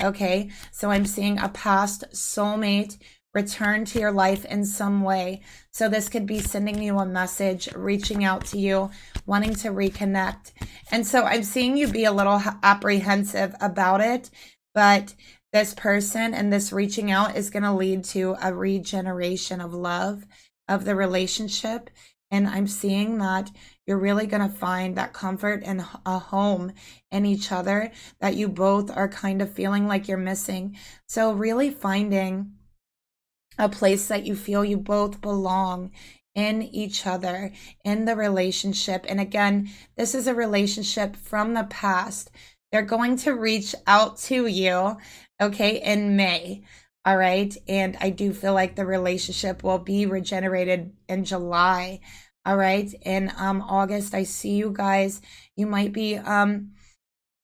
Okay, so I'm seeing a past soulmate return to your life in some way. So this could be sending you a message, reaching out to you, wanting to reconnect. And so I'm seeing you be a little apprehensive about it, but this person and this reaching out is going to lead to a regeneration of love of the relationship. And I'm seeing that you're really going to find that comfort and a home in each other that you both are kind of feeling like you're missing. So really finding a place that you feel you both belong in each other, in the relationship. And again, this is a relationship from the past. They're going to reach out to you, okay, in May. All right. And I do feel like the relationship will be regenerated in July. All right. In August, I see you guys. You might be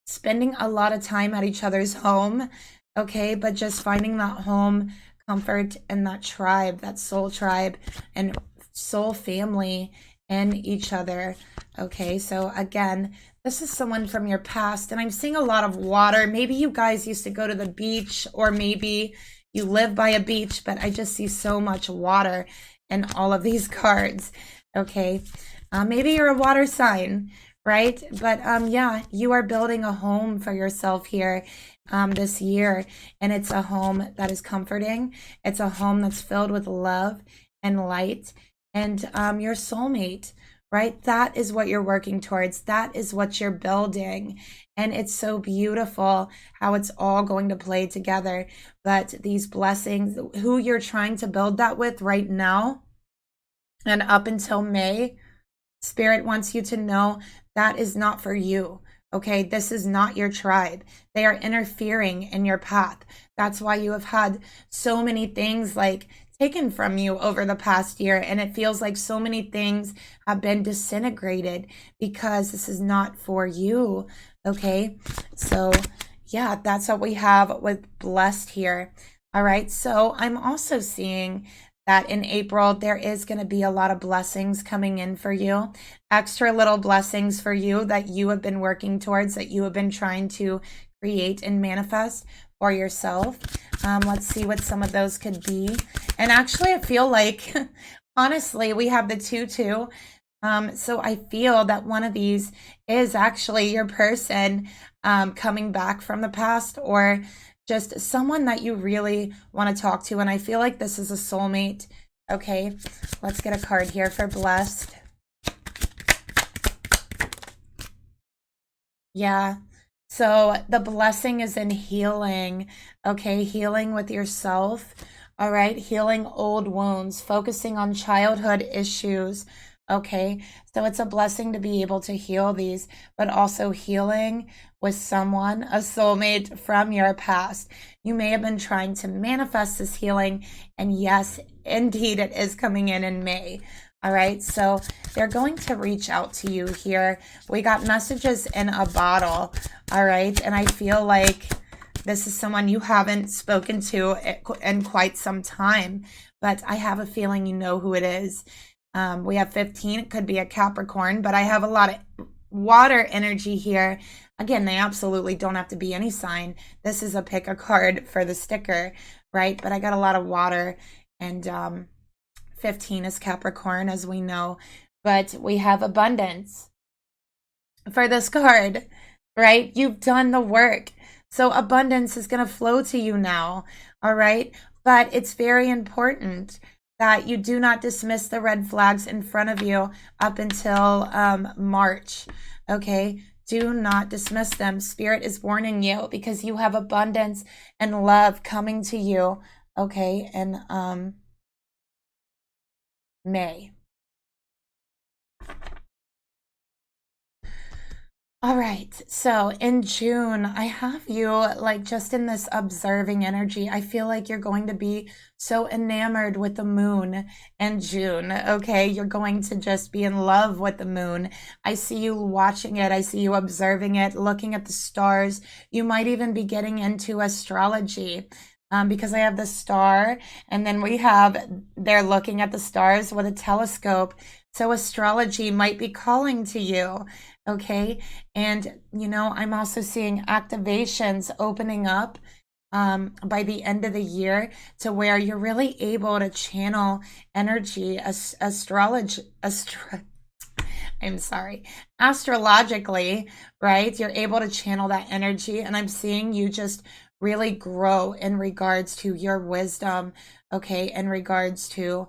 spending a lot of time at each other's home. Okay. But just finding that home comfort and that tribe, that soul tribe and soul family in each other. Okay. So again, this is someone from your past, and I'm seeing a lot of water. Maybe you guys used to go to the beach, or maybe you live by a beach, but I just see so much water in all of these cards. Okay. Maybe you're a water sign, right? But yeah, you are building a home for yourself here this year, and it's a home that is comforting. It's a home that's filled with love and light, and your soulmate, right? That is what you're working towards. That is what you're building. And it's so beautiful how it's all going to play together. But these blessings, who you're trying to build that with right now and up until May, Spirit wants you to know that is not for you. Okay, this is not your tribe. They are interfering in your path. That's why you have had so many things like taken from you over the past year, and it feels like so many things have been disintegrated because this is not for you. Okay, so yeah, that's what we have with blessed here. All right, so I'm also seeing that in April, there is going to be a lot of blessings coming in for you, extra little blessings for you that you have been working towards, that you have been trying to create and manifest for yourself. Let's see what some of those could be. And actually, I feel like, honestly, we have the 2-2. So I feel that one of these is actually your person coming back from the past, or just someone that you really want to talk to. And I feel like this is a soulmate. Okay, let's get a card here for blessed. Yeah, So the blessing is in healing, okay? Healing with yourself, all right? Healing old wounds, focusing on childhood issues, okay? So it's a blessing to be able to heal these, but also healing with someone, a soulmate from your past. You may have been trying to manifest this healing, and yes, indeed, it is coming in May. All right, so they're going to reach out to you here. We got messages in a bottle. All right, and I feel like this is someone you haven't spoken to in quite some time, but I have a feeling you know who it is. We have 15. It could be a Capricorn, but I have a lot of water energy here. Again, they absolutely don't have to be any sign. This is a pick a card for the sticker, right? But I got a lot of water, and 15 is Capricorn, as we know, but we have abundance for this card, right? You've done the work. So abundance is going to flow to you now, all right? But it's very important that you do not dismiss the red flags in front of you up until March, okay? Do not dismiss them. Spirit is warning you because you have abundance and love coming to you, okay? And May. All right, so in June, I have you like just in this observing energy. I feel like you're going to be so enamored with the moon in June, okay? You're going to just be in love with the moon. I see you watching it. I see you observing it, looking at the stars. You might even be getting into astrology. Because I have the star, and then they're looking at the stars with a telescope. So astrology might be calling to you, okay? And, I'm also seeing activations opening up by the end of the year to where you're really able to channel energy, astrologically, right? You're able to channel that energy, and I'm seeing you just really grow in regards to your wisdom, okay, in regards to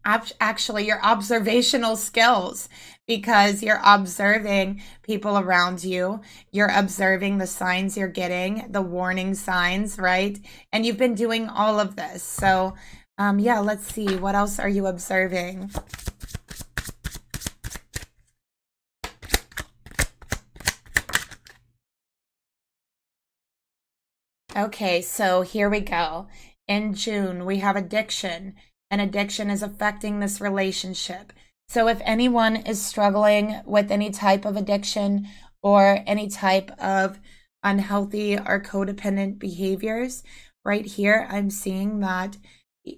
actually your observational skills, because you're observing people around you, you're observing the signs you're getting, the warning signs, right? And you've been doing all of this. So yeah, let's see, what else are you observing? Okay, so here we go. In June, we have addiction, and addiction is affecting this relationship. So if anyone is struggling with any type of addiction or any type of unhealthy or codependent behaviors, right here, I'm seeing that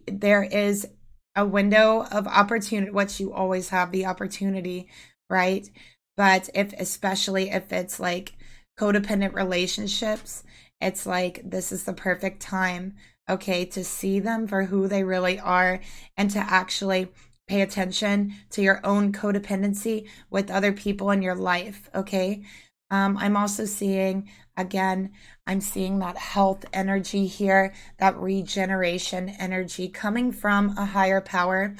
there is a window of opportunity, which you always have the opportunity, right? But especially if it's like codependent relationships, it's like this is the perfect time, okay, to see them for who they really are and to actually pay attention to your own codependency with other people in your life, okay? I'm also seeing, again, I'm seeing that health energy here, that regeneration energy coming from a higher power.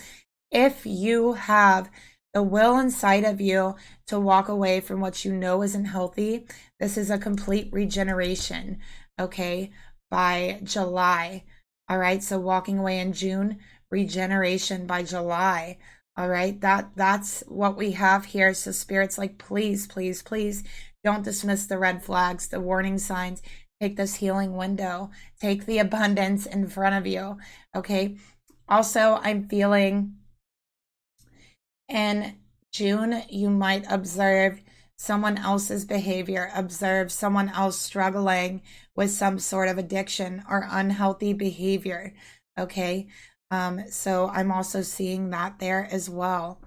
If you have the will inside of you to walk away from what you know isn't healthy, this is a complete regeneration, okay, by July. All right, so walking away in June, regeneration by July. All right, that's what we have here. So Spirit's like, please, please, please don't dismiss the red flags, the warning signs. Take this healing window. Take the abundance in front of you, okay? Also, I'm feeling in June, you might observe someone else's behavior, observe someone else struggling with some sort of addiction or unhealthy behavior, okay? So I'm also seeing that there as well.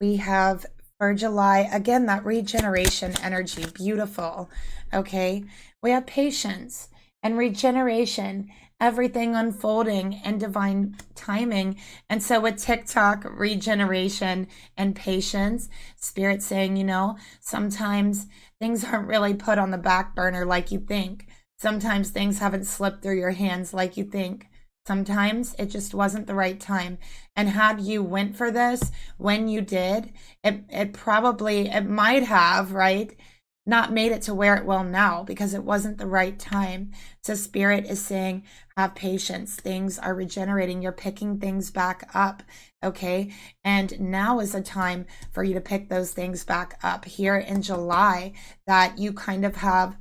We have for July, again, that regeneration energy, beautiful, okay? We have patience and regeneration, everything unfolding and divine timing. And so with TikTok, regeneration and patience, Spirit saying, sometimes things aren't really put on the back burner like you think. Sometimes things haven't slipped through your hands like you think. Sometimes it just wasn't the right time. And had you went for this when you did, it might have, right, not made it to where it will now because it wasn't the right time. So Spirit is saying, have patience. Things are regenerating. You're picking things back up, okay? And now is a time for you to pick those things back up. Here in July, that you kind of have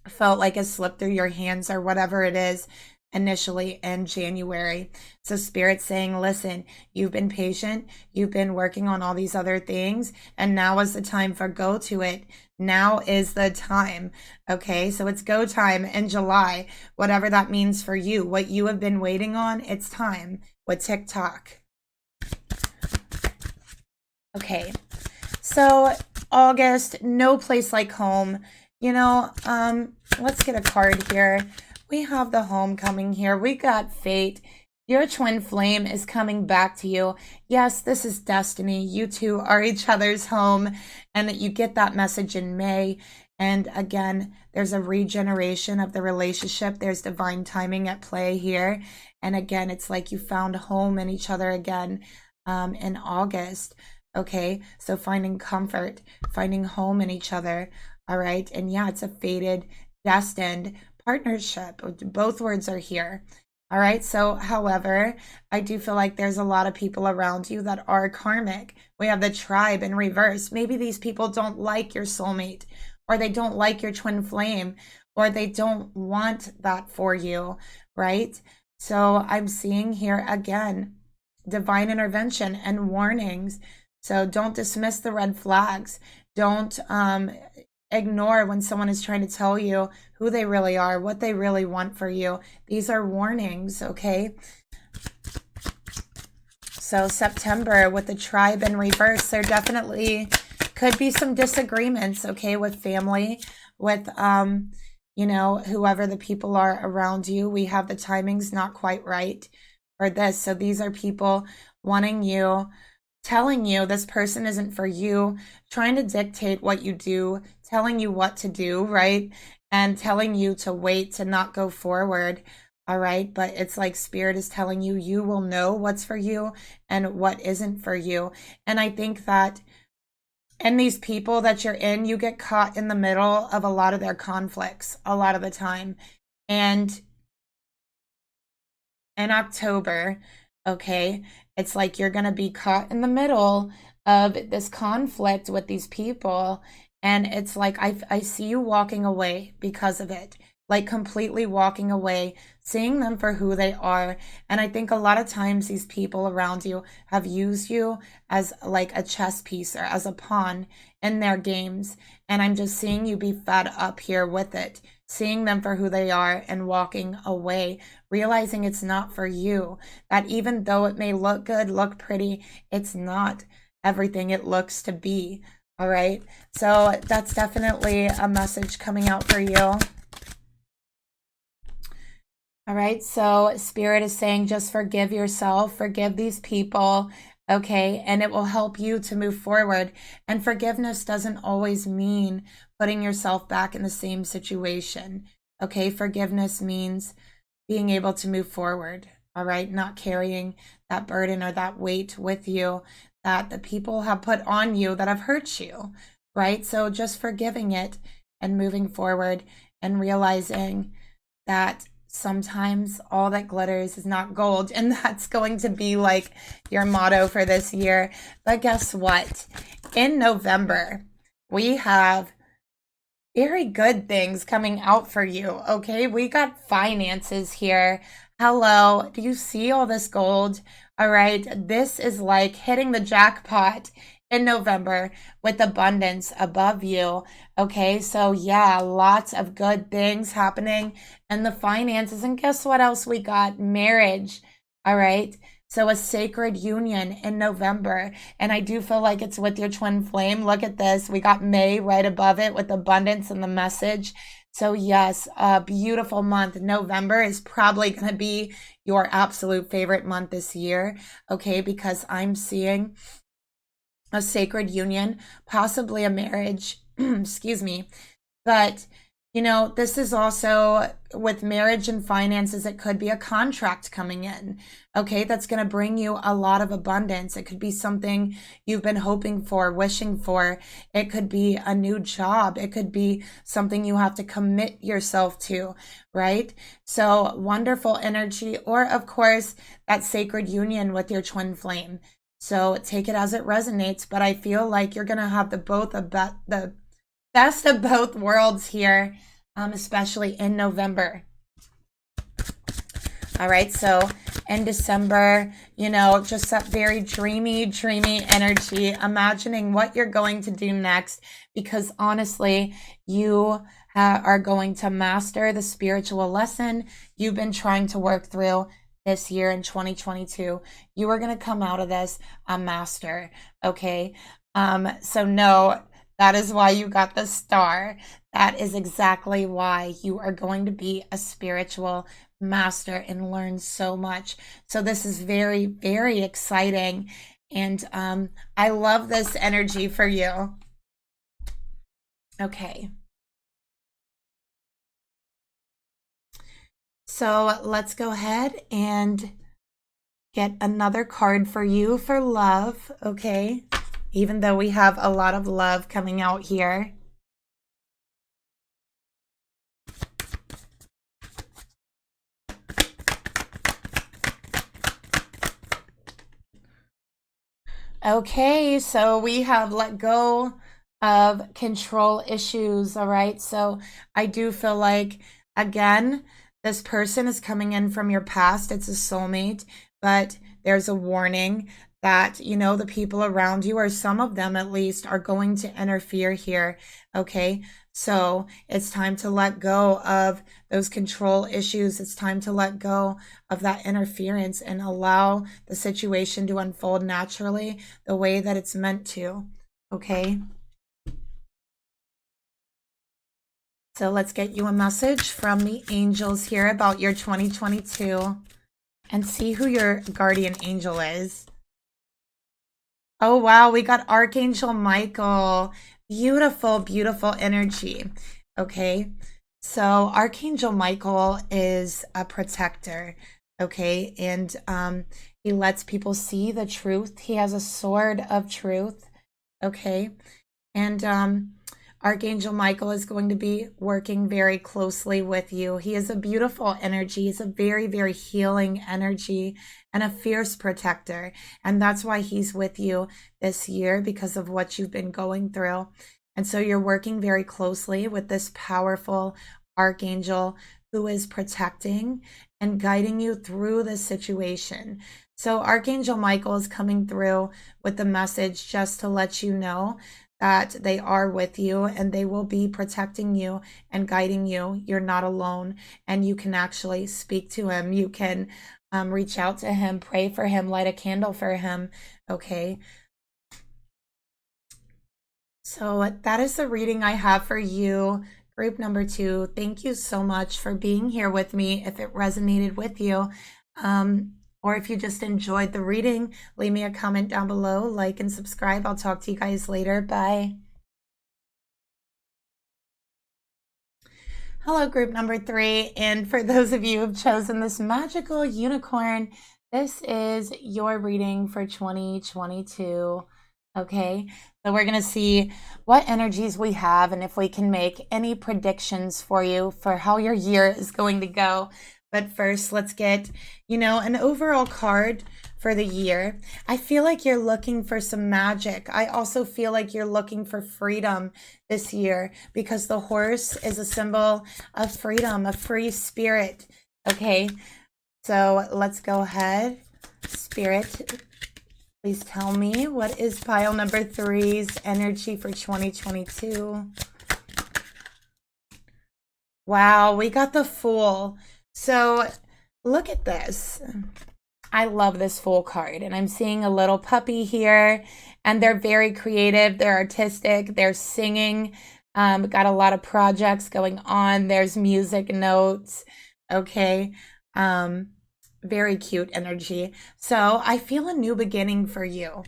felt like it slipped through your hands or whatever it is initially in January. So Spirit's saying, listen, you've been patient, you've been working on all these other things, and now is the time for go to it. Now is the time. Okay, so it's go time in July, whatever that means for you. What you have been waiting on, it's time with TikTok. Okay, so August, no place like home. You know, let's get a card here. We have the homecoming here. We got fate. Your twin flame is coming back to you. Yes, this is destiny. You two are each other's home, and that you get that message in May. And again, there's a regeneration of the relationship. There's divine timing at play here. And again, it's like you found home in each other again in August. Okay, so finding comfort, finding home in each other. All right, and yeah, it's a fated, destined partnership. Both words are here. All right, so however, I do feel like there's a lot of people around you that are karmic. We have the tribe in reverse. Maybe these people don't like your soulmate, or they don't like your twin flame, or they don't want that for you, right? So I'm seeing here again, divine intervention and warnings. So don't dismiss the red flags. Don't ignore when someone is trying to tell you who they really are, what they really want for you. These are warnings, okay? So September with the tribe in reverse, there definitely could be some disagreements, okay, with family, with, you know, whoever the people are around you. We have the timings not quite right for this. So these are people wanting you, telling you this person isn't for you, trying to dictate what you do, telling you what to do, right? And telling you to wait, to not go forward, all right? But it's like Spirit is telling you, you will know what's for you and what isn't for you. And I think that in these people that you're in, you get caught in the middle of a lot of their conflicts a lot of the time. And in October, okay, it's like you're going to be caught in the middle of this conflict with these people. And it's like, I see you walking away because of it, like completely walking away, seeing them for who they are. And I think a lot of times these people around you have used you as like a chess piece or as a pawn in their games. And I'm just seeing you be fed up here with it, seeing them for who they are and walking away, realizing it's not for you, that even though it may look good, look pretty, it's not everything it looks to be. All right, so that's definitely a message coming out for you. All right, so Spirit is saying just forgive yourself, forgive these people, okay, and it will help you to move forward. And forgiveness doesn't always mean putting yourself back in the same situation, okay? Forgiveness means being able to move forward, all right? Not carrying that burden or that weight with you that the people have put on you that have hurt you, right? So just forgiving it and moving forward and realizing that sometimes all that glitters is not gold, and that's going to be like your motto for this year. But guess what? In November, we have very good things coming out for you, okay? We got finances here. Hello, do you see all this gold? All right, this is like hitting the jackpot in November with abundance above you, okay? So yeah, lots of good things happening in the finances. And guess what else we got? Marriage, all right? So a sacred union in November. And I do feel like it's with your twin flame. Look at this. We got May right above it with abundance and the message. So yes, a beautiful month. November is probably going to be your absolute favorite month this year, okay? Because I'm seeing a sacred union, possibly a marriage, excuse me. But You know, this is also with marriage and finances, it could be a contract coming in, okay? That's going to bring you a lot of abundance. It could be something you've been hoping for, wishing for. It could be a new job. It could be something you have to commit yourself to, right? So wonderful energy, or of course, that sacred union with your twin flame. So take it as it resonates, but I feel like you're going to have the best of both worlds here, especially in November. All right, so in December, you know, just that very dreamy energy, imagining what you're going to do next, because honestly, you are going to master the spiritual lesson you've been trying to work through this year in 2022. You are going to come out of this a master, okay? So no, that is why you got the star. That is exactly why you are going to be a spiritual master and learn so much. So this is very exciting. And I love this energy for you. Okay. So let's go ahead and get another card for you for love, okay? Even though we have a lot of love coming out here. Okay, so we have let go of control issues, all right? So I do feel like, again, this person is coming in from your past. It's a soulmate, but there's a warning that, you know, the people around you, or some of them at least, are going to interfere here, okay? So it's time to let go of those control issues. It's time to let go of that interference and allow the situation to unfold naturally the way that it's meant to, okay? So let's get you a message from the angels here about your 2022 and see who your guardian angel is. Oh, wow, we got Archangel Michael. Beautiful energy. Okay, so Archangel Michael is a protector, okay, and he lets people see the truth. He has a sword of truth, okay, and Archangel Michael is going to be working very closely with you. He is a beautiful energy. He's a very healing energy and a fierce protector. And that's why he's with you this year, because of what you've been going through. And so you're working very closely with this powerful archangel who is protecting and guiding you through this situation. So Archangel Michael is coming through with the message just to let you know that they are with you and they will be protecting you and guiding you. You're not alone, and you can actually speak to him. You can reach out to him, pray for him, light a candle for him, okay? So that is the reading I have for you, group number 2. Thank you so much for being here with me. If it resonated with you, or if you just enjoyed the reading, leave me a comment down below, like and subscribe. I'll talk to you guys later. Bye. Hello, group number 3. And for those of you who have chosen this magical unicorn, this is your reading for 2022. Okay, so we're going to see what energies we have and if we can make any predictions for you for how your year is going to go. But first, let's get, you know, an overall card for the year. I feel like you're looking for some magic. I also feel like you're looking for freedom this year, because the horse is a symbol of freedom, a free spirit. Okay, so let's go ahead. Spirit, please tell me, what is pile number 3's energy for 2022? Wow, we got the Fool. So look at this. I love this Fool card, and I'm seeing a little puppy here, and they're very creative. They're artistic. They're singing. Got a lot of projects going on. There's music notes. Okay. Very cute energy. So I feel a new beginning for you.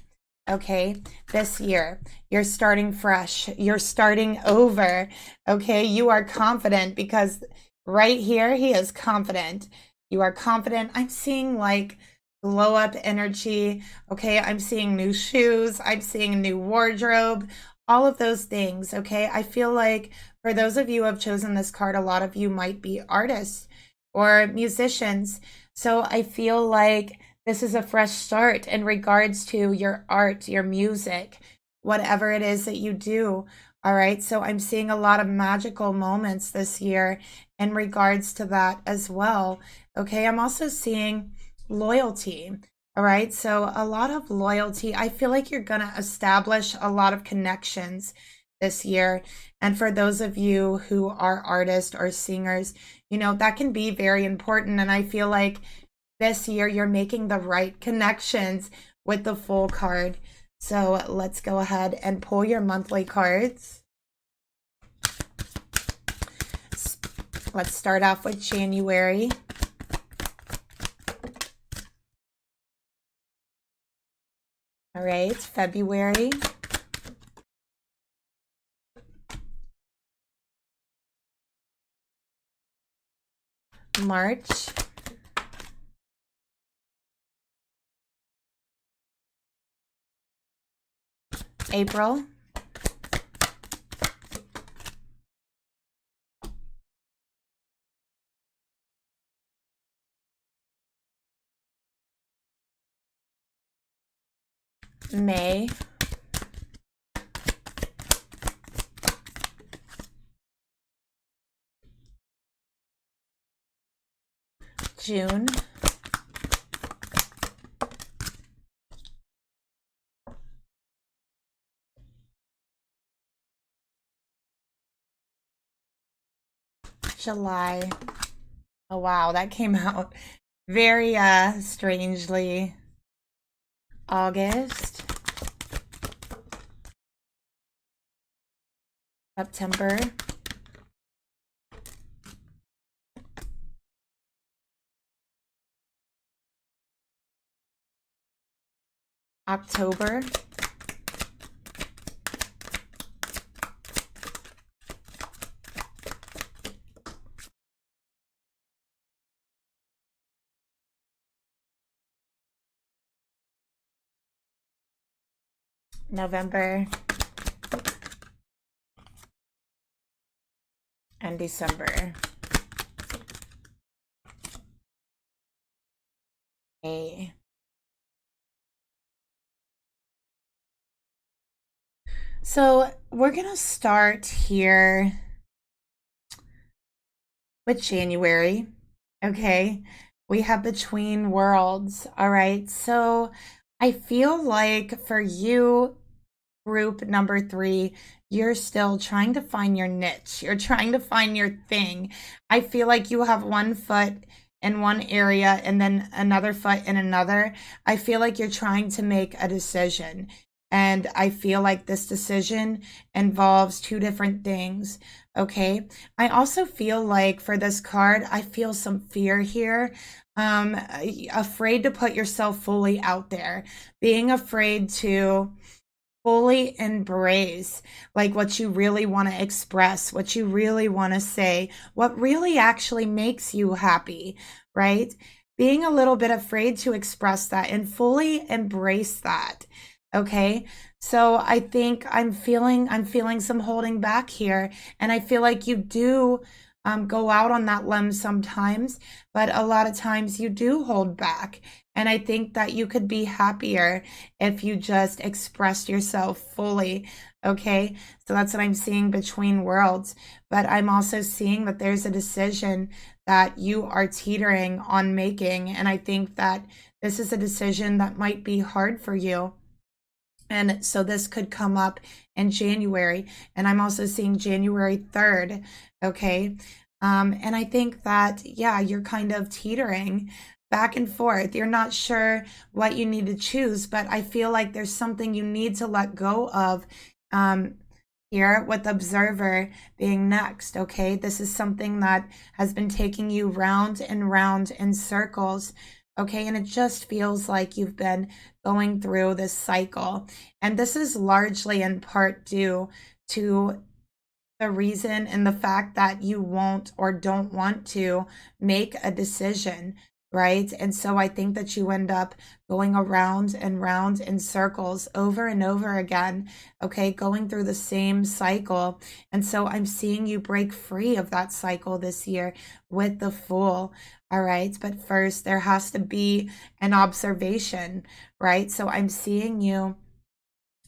okay? This year, you're starting fresh. You're starting over, okay? You are confident because right here, he is confident. You are confident. I'm seeing like glow up energy, okay? I'm seeing new shoes. I'm seeing a new wardrobe, all of those things, okay? I feel like for those of you who have chosen this card, a lot of you might be artists or musicians. So I feel like this is a fresh start in regards to your art, your music, whatever it is that you do. All right. So I'm seeing a lot of magical moments this year in regards to that as well. Okay. I'm also seeing loyalty. All right. So a lot of loyalty. I feel like you're going to establish a lot of connections this year. And for those of you who are artists or singers, you know, that can be very important. And I feel like this year you're making the right connections with the Fool card. So let's go ahead and pull your monthly cards. Let's start off with January. All right, February. March. April. May. June. July. Oh wow, that came out very strangely. August. September. October. November. And December. May. So we're going to start here with January. Okay. We have Between Worlds. All right. So I feel like for you, group number 3, you're still trying to find your niche. You're trying to find your thing. I feel like you have one foot in one area and then another foot in another. I feel like you're trying to make a decision. And I feel like this decision involves two different things. Okay. I also feel like for this card, I feel some fear here. Afraid to put yourself fully out there, being afraid to fully embrace like what you really want to express, what you really want to say, what really actually makes you happy, right? Being a little bit afraid to express that and fully embrace that. Okay? So I think I'm feeling some holding back here, and I feel like you do go out on that limb sometimes, but a lot of times you do hold back. And I think that you could be happier if you just expressed yourself fully. Okay. So that's what I'm seeing Between Worlds. But I'm also seeing that there's a decision that you are teetering on making. And I think that this is a decision that might be hard for you. And so this could come up in January. And I'm also seeing January 3rd. Okay. And I think that, yeah, you're kind of teetering back and forth. You're not sure what you need to choose, but I feel like there's something you need to let go of here with Observer being next. Okay. This is something that has been taking you round and round in circles. Okay, and it just feels like you've been going through this cycle. And this is largely in part due to the reason and the fact that you won't or don't want to make a decision, right? And so I think that you end up going around and round in circles over and over again, okay, going through the same cycle. And so I'm seeing you break free of that cycle this year with the Fool. All right. But first, there has to be an observation, right? So I'm seeing you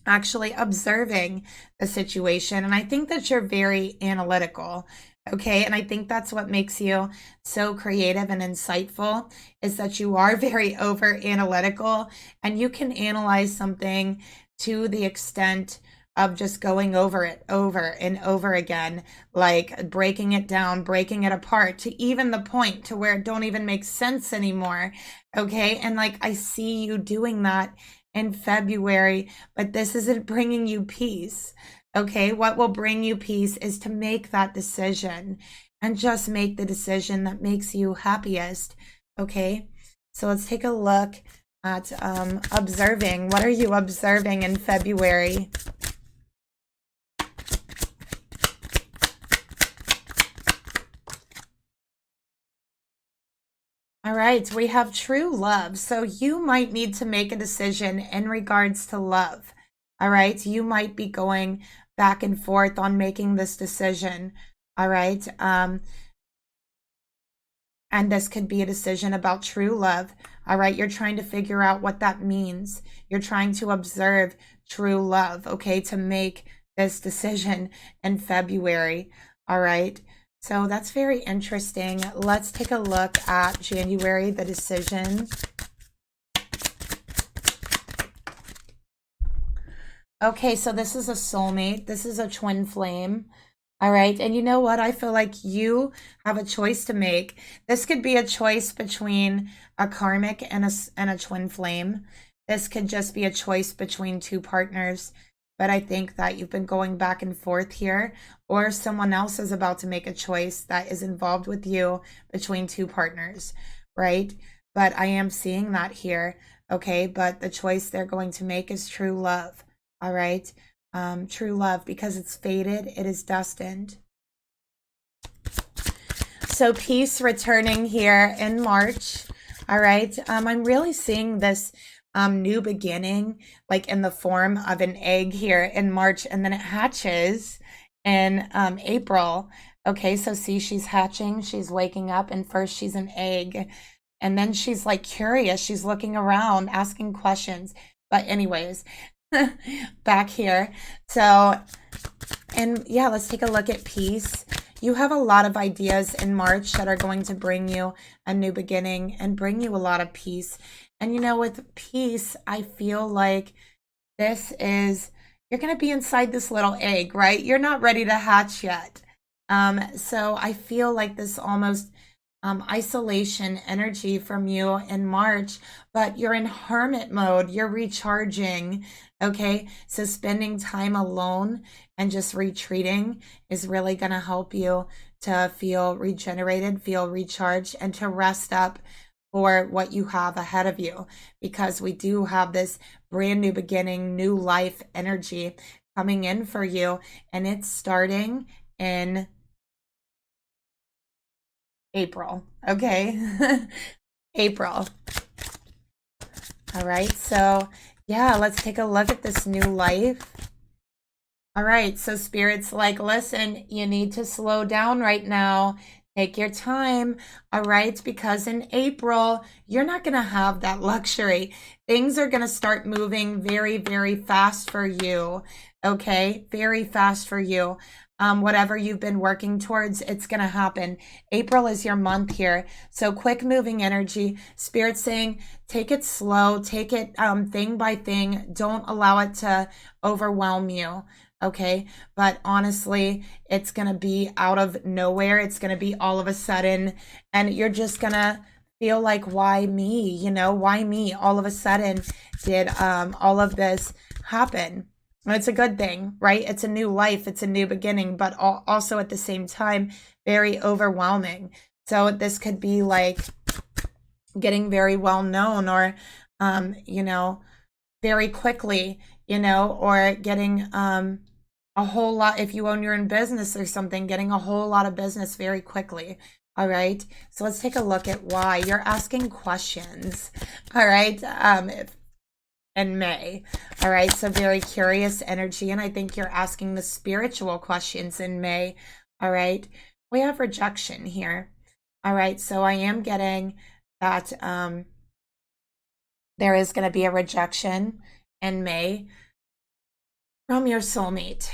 actually observing the situation. And I think that you're very analytical. Okay. And I think that's what makes you so creative and insightful, is that you are very over analytical and you can analyze something to the extent of just going over it over and over again, like breaking it down, breaking it apart to even the point to where it don't even make sense anymore. Okay. And like, I see you doing that in February, but this isn't bringing you peace. Okay. What will bring you peace is to make that decision and just make the decision that makes you happiest. Okay. So let's take a look at observing. What are you observing in February? All right, we have true love. So you might need to make a decision in regards to love. All right, you might be going back and forth on making this decision. All right, and this could be a decision about true love. All right, you're trying to figure out what that means. You're trying to observe true love, okay, to make this decision in February. All right. So that's very interesting. Let's take a look at January, the decision. Okay, so this is a soulmate. This is a twin flame. All right. And you know what? I feel like you have a choice to make. This could be a choice between a karmic and a twin flame. This could just be a choice between two partners. But I think that you've been going back and forth here, or someone else is about to make a choice that is involved with you between two partners, right? But I am seeing that here, okay? But the choice they're going to make is true love, all right? True love, because it's fated, it is destined. So peace returning here in March, all right? I'm really seeing this new beginning, like in the form of an egg here in March, and then it hatches in April. Okay, so see, she's hatching, she's waking up, and first she's an egg, and then she's like curious, she's looking around, asking questions. But anyways, back here. So, and yeah, let's take a look at peace. You have a lot of ideas in March that are going to bring you a new beginning and bring you a lot of peace. And you know, with peace, I feel like this is, you're going to be inside this little egg, right? You're not ready to hatch yet. So I feel like this almost isolation energy from you in March, but you're in hermit mode, you're recharging. Okay, so spending time alone and just retreating is really going to help you to feel regenerated, feel recharged, and to rest up for what you have ahead of you, because we do have this brand new beginning, new life energy coming in for you, and it's starting in April. Okay. April. All right. So yeah, let's take a look at this new life. All right. So Spirit's like, listen, you need to slow down right now. Take your time, all right? Because in April, you're not going to have that luxury. Things are going to start moving very, very fast for you, okay? Very fast for you. Whatever you've been working towards, it's going to happen. April is your month here. So quick moving energy. Spirit saying, take it slow, take it thing by thing. Don't allow it to overwhelm you. Okay. But honestly, it's going to be out of nowhere. It's going to be all of a sudden, and you're just going to feel like, why me? You know, why me? All of a sudden did all of this happen? And it's a good thing, right? It's a new life. It's a new beginning, but also at the same time, very overwhelming. So this could be like getting very well known, or, you know, very quickly, you know, or getting a whole lot, if you own your own business or something, getting a whole lot of business very quickly. All right. So let's take a look at why you're asking questions. All right. In May. All right. So very curious energy. And I think you're asking the spiritual questions in May. All right. We have rejection here. All right. So I am getting that there is going to be a rejection in May from your soulmate.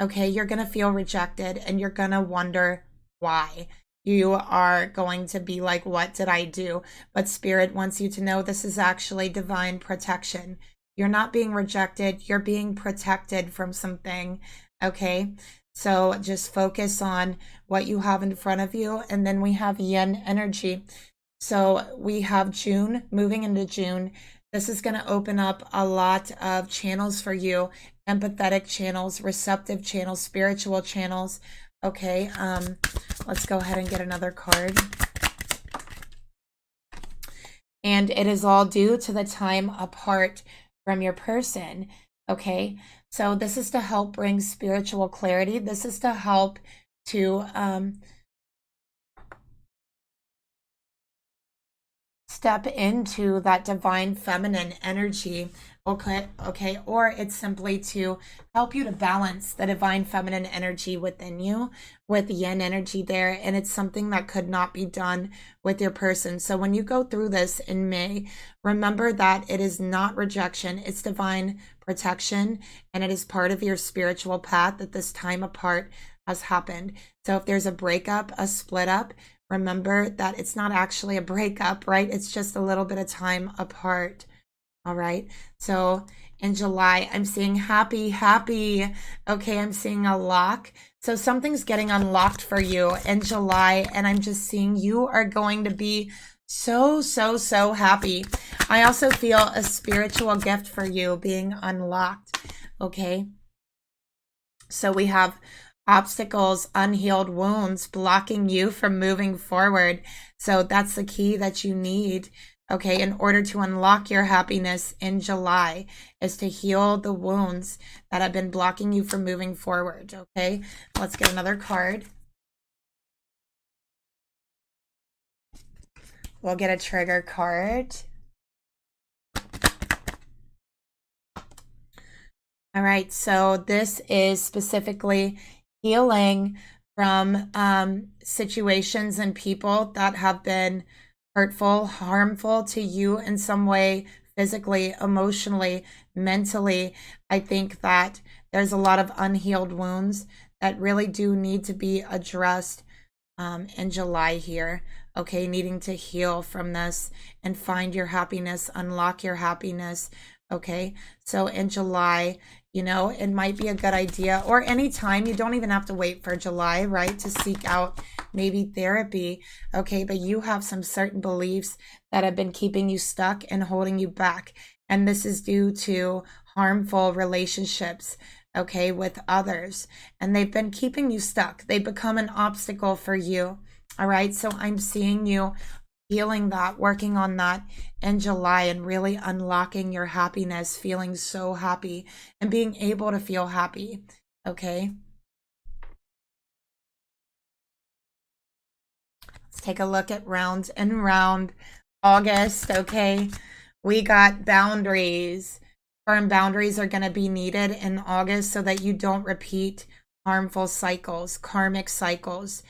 Okay, you're going to feel rejected and you're going to wonder why. You are going to be like, what did I do? But Spirit wants you to know this is actually divine protection. You're not being rejected. You're being protected from something. Okay, so just focus on what you have in front of you. And then we have yin energy. So we have June, moving into June. This is going to open up a lot of channels for you, empathetic channels, receptive channels, spiritual channels. Okay, let's go ahead and get another card. And it is all due to the time apart from your person. Okay, so this is to help bring spiritual clarity. This is to help to step into that divine feminine energy. Okay, or it's simply to help you to balance the divine feminine energy within you with yin energy there, and it's something that could not be done with your person. So when you go through this in May, remember that it is not rejection, it's divine protection, and it is part of your spiritual path that this time apart has happened. So if there's a breakup, a split up, remember that it's not actually a breakup, right? It's just a little bit of time apart. All right. So in July, I'm seeing happy. Okay. I'm seeing a lock. So something's getting unlocked for you in July. And I'm just seeing you are going to be so happy. I also feel a spiritual gift for you being unlocked. Okay. So we have obstacles, unhealed wounds blocking you from moving forward. So that's the key that you need. Okay, in order to unlock your happiness in July, is to heal the wounds that have been blocking you from moving forward. Okay, let's get another card. We'll get a trigger card. All right, so this is specifically healing from situations and people that have been hurtful, harmful to you in some way, physically, emotionally, mentally. I think that there's a lot of unhealed wounds that really do need to be addressed in July here. Okay, needing to heal from this and find your happiness, unlock your happiness. Okay, so in July, you know, it might be a good idea, or anytime, you don't even have to wait for July, right, to seek out maybe therapy. Okay, but you have some certain beliefs that have been keeping you stuck and holding you back. And this is due to harmful relationships, okay, with others. And they've been keeping you stuck. They become an obstacle for you. All right, so I'm seeing you healing that, working on that in July, and really unlocking your happiness, feeling so happy and being able to feel happy. Okay. Let's take a look at round and round August. Okay. We got boundaries. Firm boundaries are going to be needed in August so that you don't repeat harmful cycles, karmic cycles.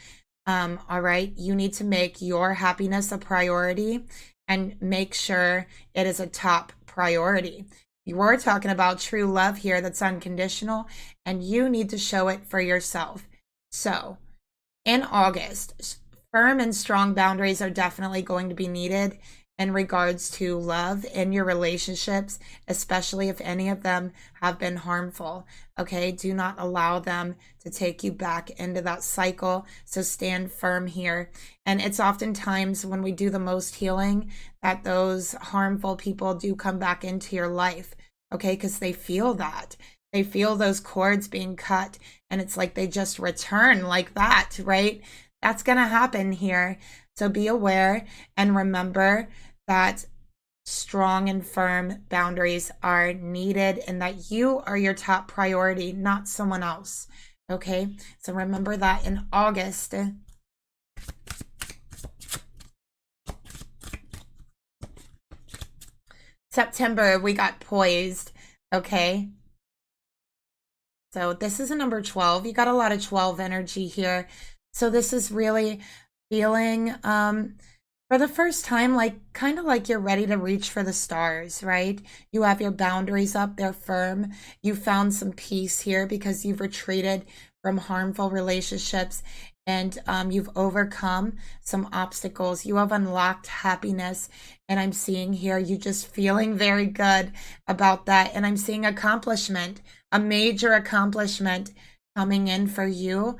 All right, you need to make your happiness a priority and make sure it is a top priority. You're talking about true love here that's unconditional, and you need to show it for yourself. So in August, firm and strong boundaries are definitely going to be needed in regards to love in your relationships, especially if any of them have been harmful. Okay, do not allow them to take you back into that cycle. So stand firm here. And it's oftentimes when we do the most healing that those harmful people do come back into your life. Okay, because they feel that. They feel those cords being cut, and it's like they just return like that, right? That's going to happen here. So be aware and remember that strong and firm boundaries are needed and that you are your top priority, not someone else. Okay, so remember that in August. September, we got poised. Okay, so this is a number 12. You got a lot of 12 energy here. So this is really feeling for the first time, like kind of like you're ready to reach for the stars, right? You have your boundaries up, they're firm. You found some peace here because you've retreated from harmful relationships and you've overcome some obstacles. You have unlocked happiness. And I'm seeing here you just feeling very good about that. And I'm seeing accomplishment, a major accomplishment coming in for you.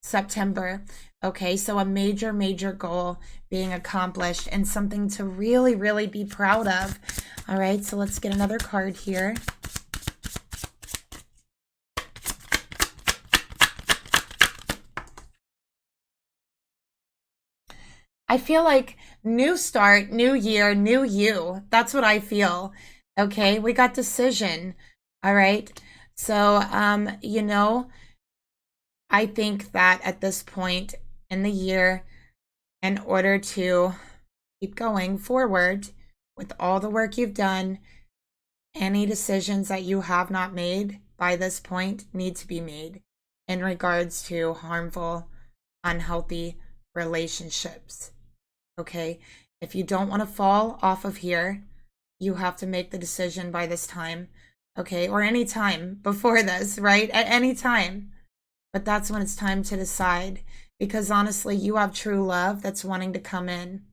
September. Okay, so a major goal being accomplished and something to really, really be proud of. All right, so let's get another card here. I feel like new start, new year, new you. That's what I feel. Okay, we got decision. All right, so, you know, I think that at this point in the year, in order to keep going forward with all the work you've done, any decisions that you have not made by this point need to be made in regards to harmful, unhealthy relationships. Okay, if you don't want to fall off of here, you have to make the decision by this time. Okay, or any time before this, right? At any time. But that's when it's time to decide, because honestly, you have true love that's wanting to come in.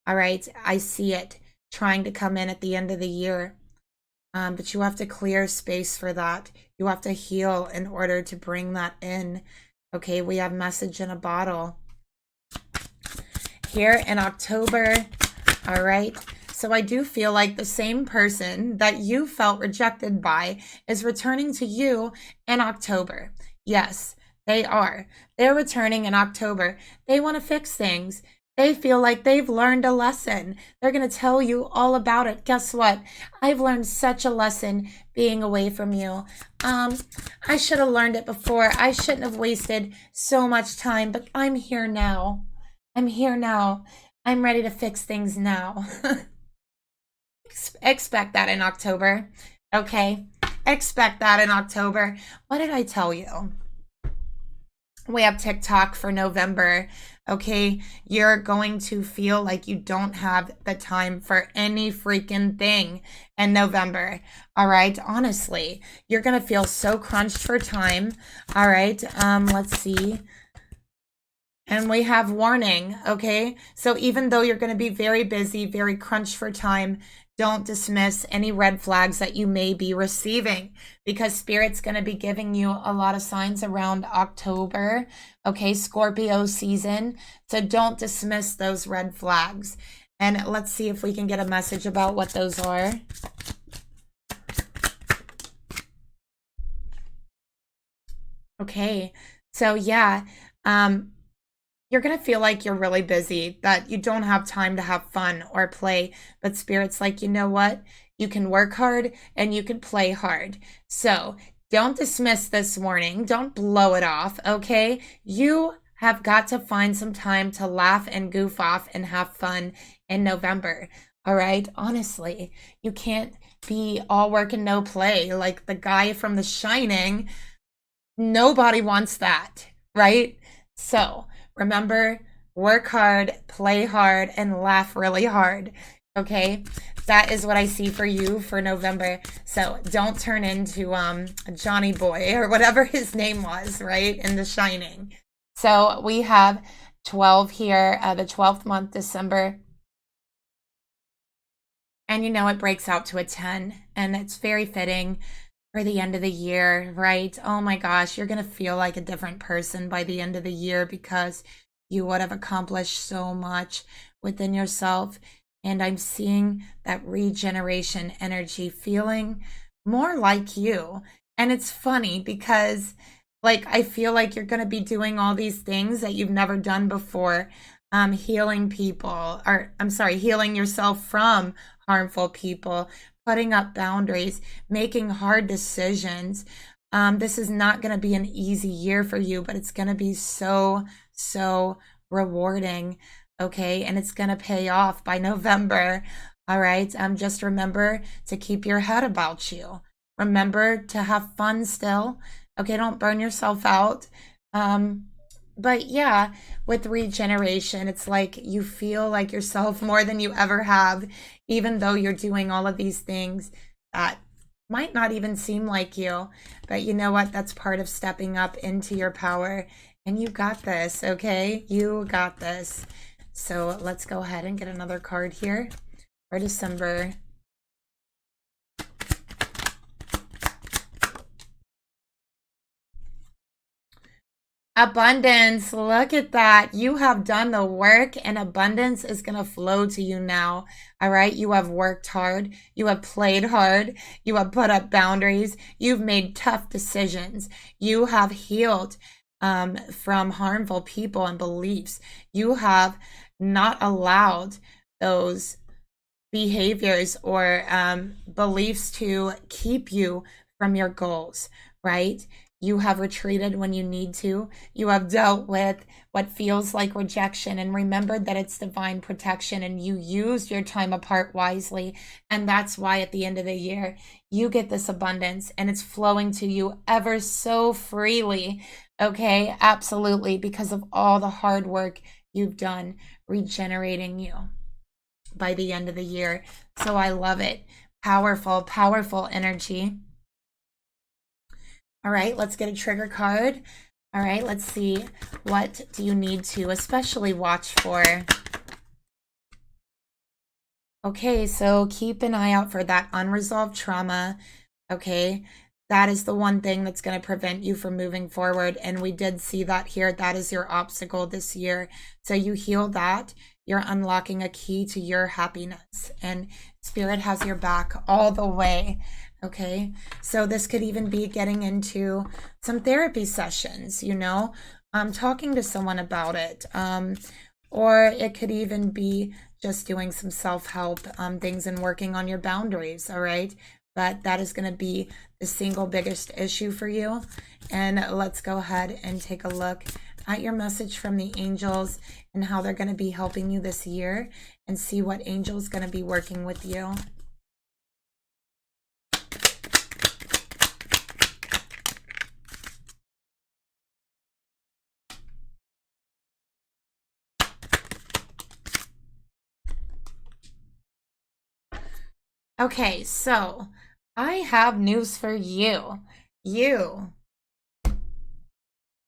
All right, I see it trying to come in at the end of the year. But you have to clear space for that. You have to heal in order to bring that in. Okay, we have message in a bottle here in October. All right. So I do feel like the same person that you felt rejected by is returning to you in October. Yes, they are. They're returning in October. They want to fix things. They feel like they've learned a lesson. They're going to tell you all about it. Guess what? I've learned such a lesson being away from you. I should have learned it before. I shouldn't have wasted so much time, but I'm here now. I'm here now. I'm ready to fix things now. Expect that in October. Okay? Expect that in October. What did I tell you? We have TikTok for November. Okay, you're going to feel like you don't have the time for any freaking thing in November. All right, honestly, you're going to feel so crunched for time. All right, let's see. And we have warning, okay? So even though you're going to be very busy, very crunched for time, don't dismiss any red flags that you may be receiving, because Spirit's going to be giving you a lot of signs around October, okay, Scorpio season. So don't dismiss those red flags. And let's see if we can get a message about what those are. Okay, so yeah, you're going to feel like you're really busy, that you don't have time to have fun or play. But Spirit's like, you know what? You can work hard and you can play hard. So don't dismiss this warning. Don't blow it off, okay? You have got to find some time to laugh and goof off and have fun in November, all right? Honestly, you can't be all work and no play like the guy from The Shining. Nobody wants that, right? So remember, work hard, play hard, and laugh really hard, okay? That is what I see for you for November. So don't turn into Johnny Boy or whatever his name was, right, in The Shining. So we have 12 here, the 12th month, December. And you know it breaks out to a 10, and it's very fitting for the end of the year, right? Oh my gosh, you're going to feel like a different person by the end of the year because you would have accomplished so much within yourself. And I'm seeing that regeneration energy, feeling more like you. And it's funny because Like, I feel like you're going to be doing all these things that you've never done before. Healing people, or I'm sorry, healing yourself from harmful people, putting up boundaries, making hard decisions. This is not going to be an easy year for you, but it's going to be so, so rewarding. Okay. And it's going to pay off by November. All right. Just remember to keep your head about you. Remember to have fun still. Okay. Don't burn yourself out. But yeah, with regeneration, it's like you feel like yourself more than you ever have, even though you're doing all of these things that might not even seem like you. But you know what? That's part of stepping up into your power. And you got this, okay? You got this. So let's go ahead and get another card here for December. Abundance, look at that. You have done the work and abundance is going to flow to you now. All right. You have worked hard. You have played hard. You have put up boundaries. You've made tough decisions. You have healed from harmful people and beliefs. You have not allowed those behaviors or beliefs to keep you from your goals, right? You have retreated when you need to. You have dealt with what feels like rejection and remembered that it's divine protection, and you used your time apart wisely. And that's why at the end of the year, you get this abundance and it's flowing to you ever so freely. Okay, absolutely, because of all the hard work you've done regenerating you by the end of the year. So I love it. Powerful, powerful energy. All right, let's get a trigger card. All right, let's see. What do you need to especially watch for? Okay, so keep an eye out for that unresolved trauma. Okay, that is the one thing that's going to prevent you from moving forward. And we did see that here. That is your obstacle this year. So you heal that. You're unlocking a key to your happiness. And Spirit has your back all the way. Okay, so this could even be getting into some therapy sessions, you know, talking to someone about it. Or it could even be just doing some self-help things and working on your boundaries, all right? But that is going to be the single biggest issue for you. And let's go ahead and take a look at your message from the angels and how they're going to be helping you this year, and see what angel is going to be working with you. Okay, so I have news for you. You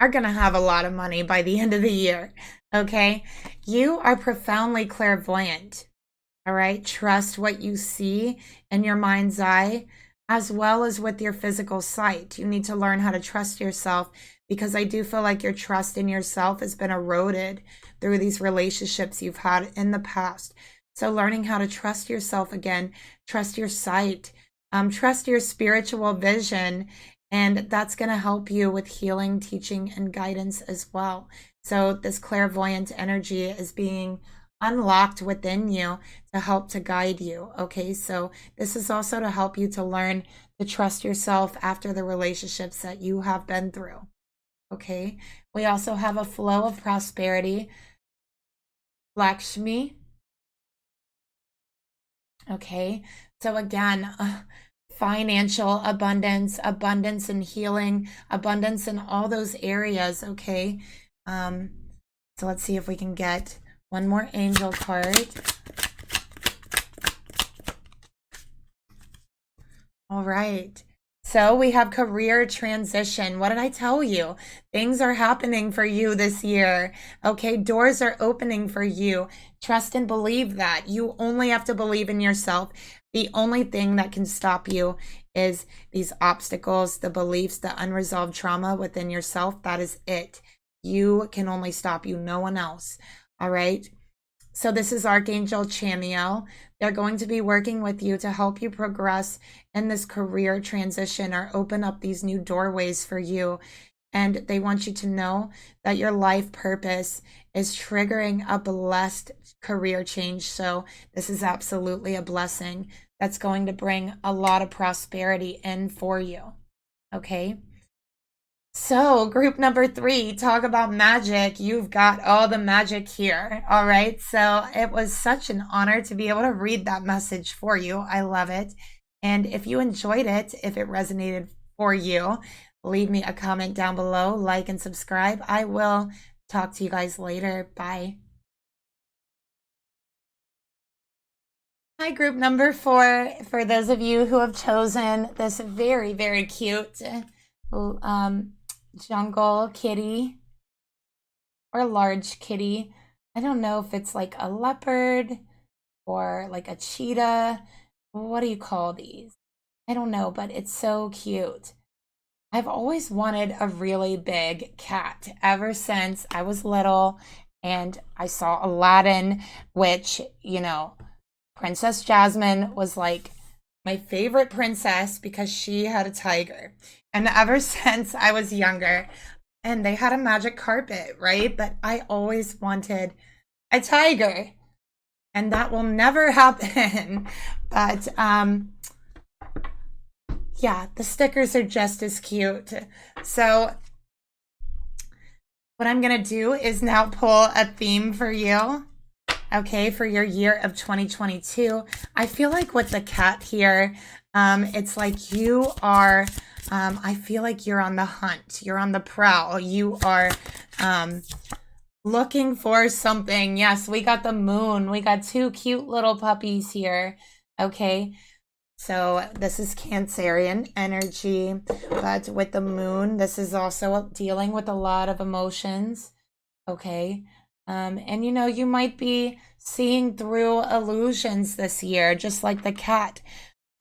are going to have a lot of money by the end of the year, okay? You are profoundly clairvoyant, all right? Trust what you see in your mind's eye as well as with your physical sight. You need to learn how to trust yourself, because I do feel like your trust in yourself has been eroded through these relationships you've had in the past. So learning how to trust yourself again, trust your sight, trust your spiritual vision, and that's going to help you with healing, teaching, and guidance as well. So this clairvoyant energy is being unlocked within you to help to guide you. Okay, so this is also to help you to learn to trust yourself after the relationships that you have been through. Okay, we also have a flow of prosperity. Lakshmi. Okay, so again, financial abundance, abundance in healing, abundance in all those areas. Okay, so let's see if we can get one more angel card. All right. So we have career transition. What did I tell you? Things are happening for you this year. Okay, doors are opening for you. Trust and believe that. You only have to believe in yourself. The only thing that can stop you is these obstacles, the beliefs, the unresolved trauma within yourself. That is it. You can only stop you, no one else. All right. So this is Archangel Chamiel. They're going to be working with you to help you progress in this career transition or open up these new doorways for you. and they want you to know that your life purpose is triggering a blessed career change. So this is absolutely a blessing that's going to bring a lot of prosperity in for you. Okay. So, group number 3, talk about magic. You've got all the magic here. All right. So, it was such an honor to be able to read that message for you. I love it. And if you enjoyed it, if it resonated for you, leave me a comment down below, like and subscribe. I will talk to you guys later. Bye. Hi, group number 4. For those of you who have chosen this very, very cute jungle kitty or large kitty. I don't know if it's like a leopard or like a cheetah. What do you call these? I don't know, but it's so cute. I've always wanted a really big cat ever since I was little, and I saw Aladdin, which, you know, Princess Jasmine was like my favorite princess because she had a tiger. And ever since I was younger, and they had a magic carpet, right? But I always wanted a tiger, and that will never happen. But yeah, the stickers are just as cute. So what I'm gonna do is now pull a theme for you. Okay, for your year of 2022. I feel like with the cat here, it's like you are, I feel like you're on the hunt. You're on the prowl. You are looking for something. Yes, we got the moon. We got 2 cute little puppies here. Okay, so this is Cancerian energy, but with the moon, this is also dealing with a lot of emotions. Okay. And you know, you might be seeing through illusions this year, just like the cat.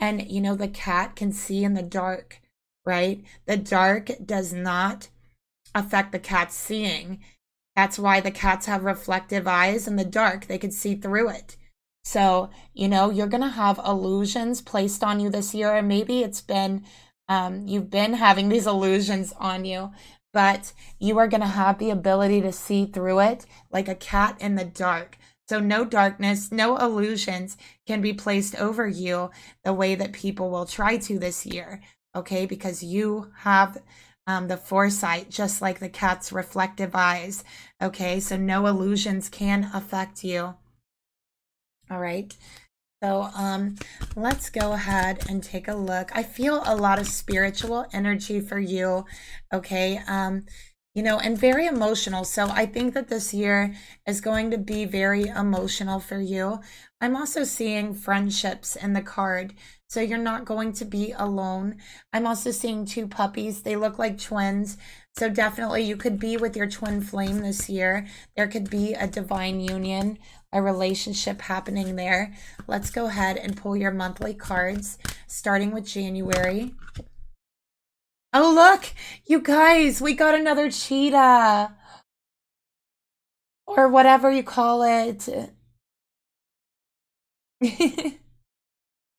And you know, the cat can see in the dark, right? The dark does not affect the cat's seeing. That's why the cats have reflective eyes in the dark. They could see through it. So, you know, you're going to have illusions placed on you this year. And maybe it's been, you've been having these illusions on you, but you are going to have the ability to see through it like a cat in the dark. So no darkness, no illusions can be placed over you the way that people will try to this year, okay? Because you have the foresight, just like the cat's reflective eyes, okay? So no illusions can affect you, all right? So let's go ahead and take a look. I feel a lot of spiritual energy for you, okay? You know, and very emotional. So I think that this year is going to be very emotional for you. I'm also seeing friendships in the card. So you're not going to be alone. I'm also seeing 2 puppies. They look like twins. So definitely you could be with your twin flame this year. There could be a divine union, a relationship happening there. Let's go ahead and pull your monthly cards, starting with January. Oh, look, you guys, we got another cheetah. Or whatever you call it.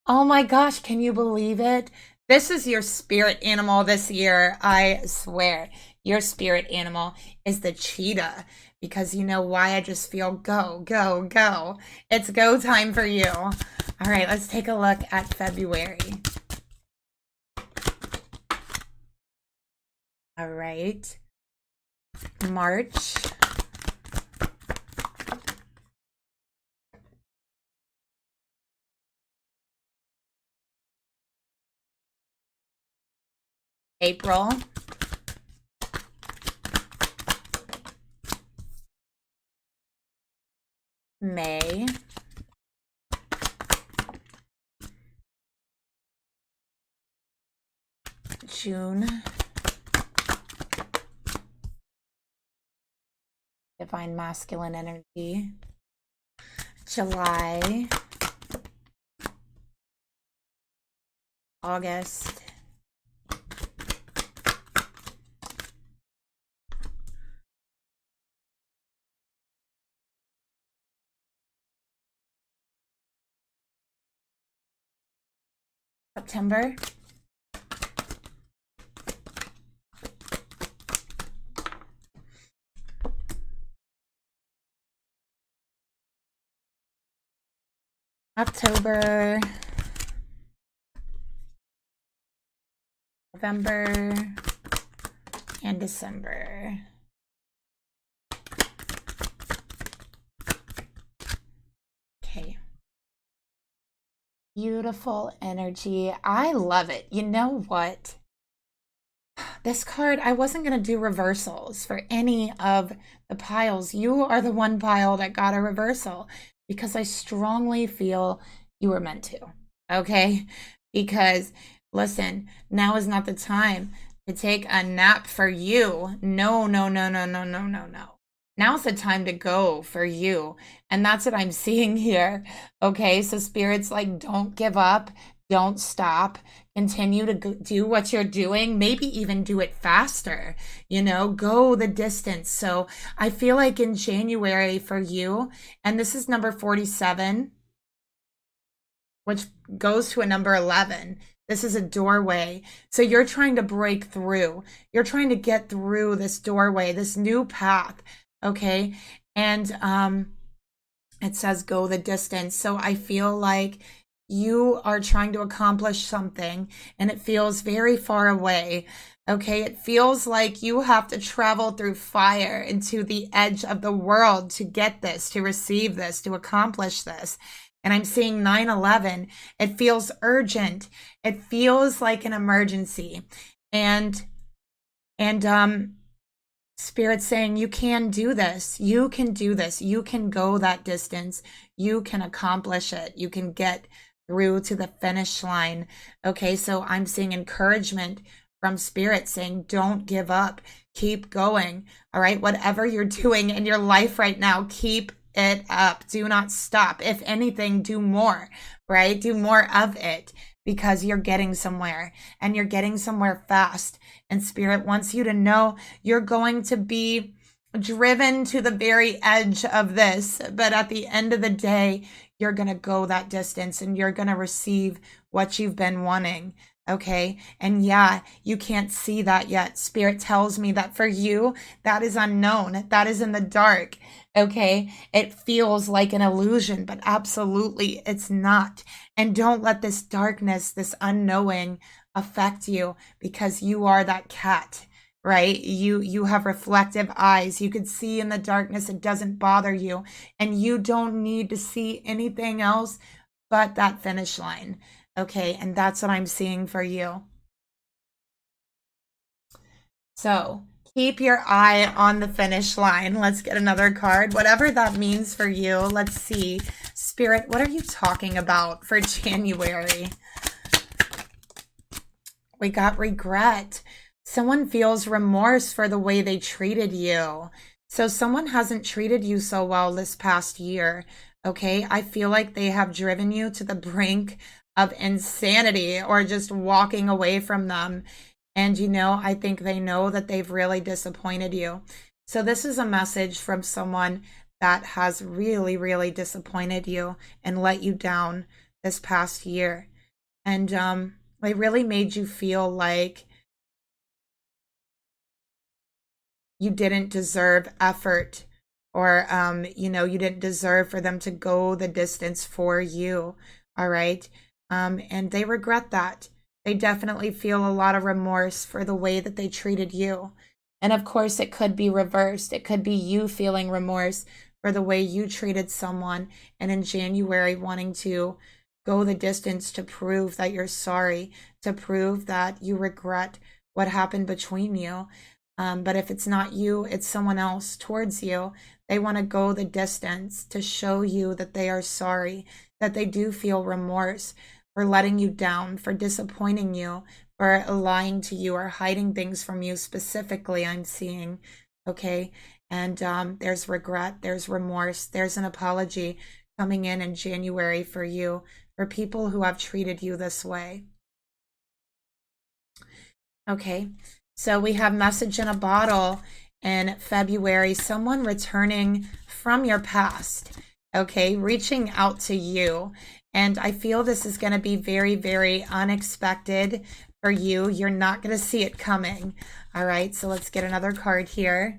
Oh my gosh, can you believe it? This is your spirit animal this year. I swear, your spirit animal is the cheetah. Because you know why? I just feel go, go, go. It's go time for you. All right, let's take a look at February. All right. March. April. May. June. Divine masculine energy. July. August. September. October, November, and December. Okay. Beautiful energy. I love it. You know what? This card, I wasn't going to do reversals for any of the piles. You are the one pile that got a reversal because I strongly feel you were meant to. Okay? Because listen, now is not the time to take a nap for you. No, no, no, no, no, no, no, no. Now's the time to go for you. And that's what I'm seeing here. Okay, so Spirit's like, don't give up, don't stop, continue to do what you're doing, maybe even do it faster, you know, go the distance. So I feel like in January for you, and this is number 47, which goes to a number 11. This is a doorway. So you're trying to break through. You're trying to get through this doorway, this new path. Okay. And it says go the distance. So I feel like you are trying to accomplish something and it feels very far away. Okay. It feels like you have to travel through fire into the edge of the world to get this, to receive this, to accomplish this. And I'm seeing 9/11. It feels urgent. It feels like an emergency. And Spirit's saying you can do this. You can do this. You can go that distance. You can accomplish it. You can get through to the finish line. Okay, so I'm seeing encouragement from Spirit saying, don't give up. Keep going. All right, whatever you're doing in your life right now, keep it up. Do not stop. If anything, do more, right? Do more of it because you're getting somewhere and you're getting somewhere fast. And Spirit wants you to know you're going to be driven to the very edge of this. But at the end of the day, you're going to go that distance and you're going to receive what you've been wanting. Okay. And yeah, you can't see that yet. Spirit tells me that for you, that is unknown. That is in the dark. Okay. It feels like an illusion, but absolutely it's not. And don't let this darkness, this unknowing affect you because you are that cat, right? You have reflective eyes. You could see in the darkness. It doesn't bother you. And you don't need to see anything else but that finish line. Okay, and that's what I'm seeing for you. So keep your eye on the finish line. Let's get another card, whatever that means for you. Let's see. Spirit, what are you talking about for January? We got regret. Someone feels remorse for the way they treated you. So someone hasn't treated you so well this past year. Okay, I feel like they have driven you to the brink of insanity or just walking away from them. And, you know, I think they know that they've really disappointed you. So this is a message from someone that has really, really disappointed you and let you down this past year. And they really made you feel like you didn't deserve effort or, you know, you didn't deserve for them to go the distance for you. All right. And they regret that. They definitely feel a lot of remorse for the way that they treated you. And of course, it could be reversed. It could be you feeling remorse for the way you treated someone. And in January, wanting to go the distance to prove that you're sorry, to prove that you regret what happened between you. But if it's not you, it's someone else towards you. They want to go the distance to show you that they are sorry, that they do feel remorse for letting you down, for disappointing you, for lying to you or hiding things from you specifically, I'm seeing. Okay. And there's regret, there's remorse, there's an apology coming in January for you, for people who have treated you this way. Okay. So we have message in a bottle in February, someone returning from your past, okay, reaching out to you. And I feel this is going to be very, very unexpected for you. You're not going to see it coming. All right, so let's get another card here.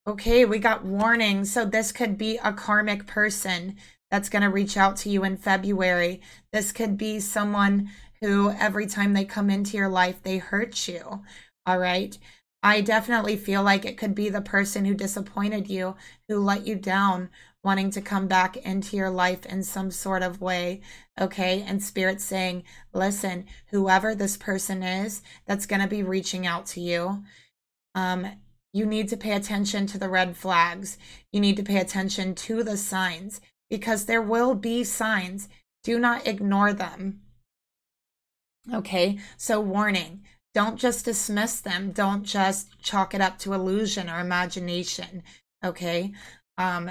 Okay, we got warning. So this could be a karmic person that's going to reach out to you in February. This could be someone who every time they come into your life, they hurt you. All right. I definitely feel like it could be the person who disappointed you, who let you down, wanting to come back into your life in some sort of way. Okay. And Spirit's saying, listen, whoever this person is that's going to be reaching out to you, you need to pay attention to the red flags. You need to pay attention to the signs because there will be signs. Do not ignore them. Okay, so warning, don't just dismiss them. Don't just chalk it up to illusion or imagination. Okay,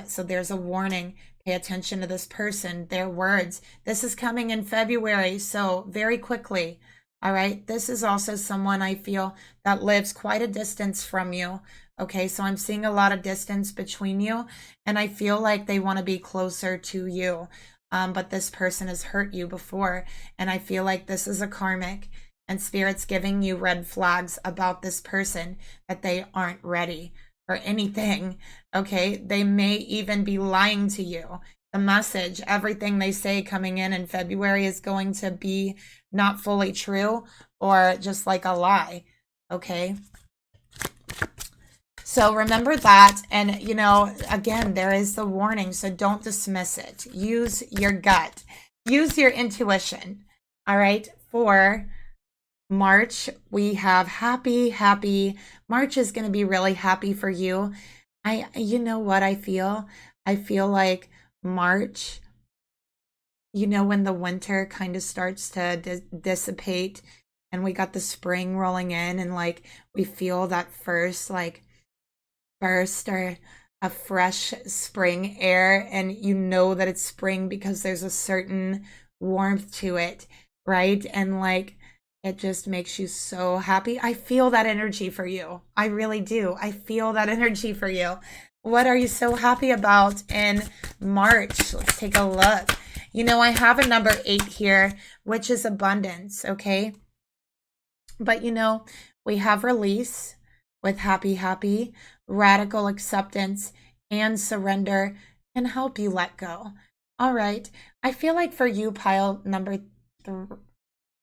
so there's a warning. Pay attention to this person, their words. This is coming in February, so very quickly. All right, this is also someone I feel that lives quite a distance from you. Okay, so I'm seeing a lot of distance between you, and I feel like they want to be closer to you. But this person has hurt you before, and I feel like this is a karmic, and Spirit's giving you red flags about this person that they aren't ready for anything. Okay, they may even be lying to you. The message, everything they say coming in February is going to be not fully true or just like a lie. Okay. So remember that. And, you know, again, there is the warning. So don't dismiss it. Use your gut. Use your intuition. All right. For March, we have happy. March is going to be really happy for you. You know what I feel? I feel like March, you know, when the winter kind of starts to dissipate and we got the spring rolling in and like we feel that first like burst or a fresh spring air, and you know that it's spring because there's a certain warmth to it, right? And like it just makes you so happy. I feel that energy for you. I really do. I feel that energy for you. What are you so happy about in March? Let's take a look. You know, I have a number 8 here, which is abundance, but you know, we have release with happy, radical acceptance and surrender can help you let go. All right. I feel like for you, pile number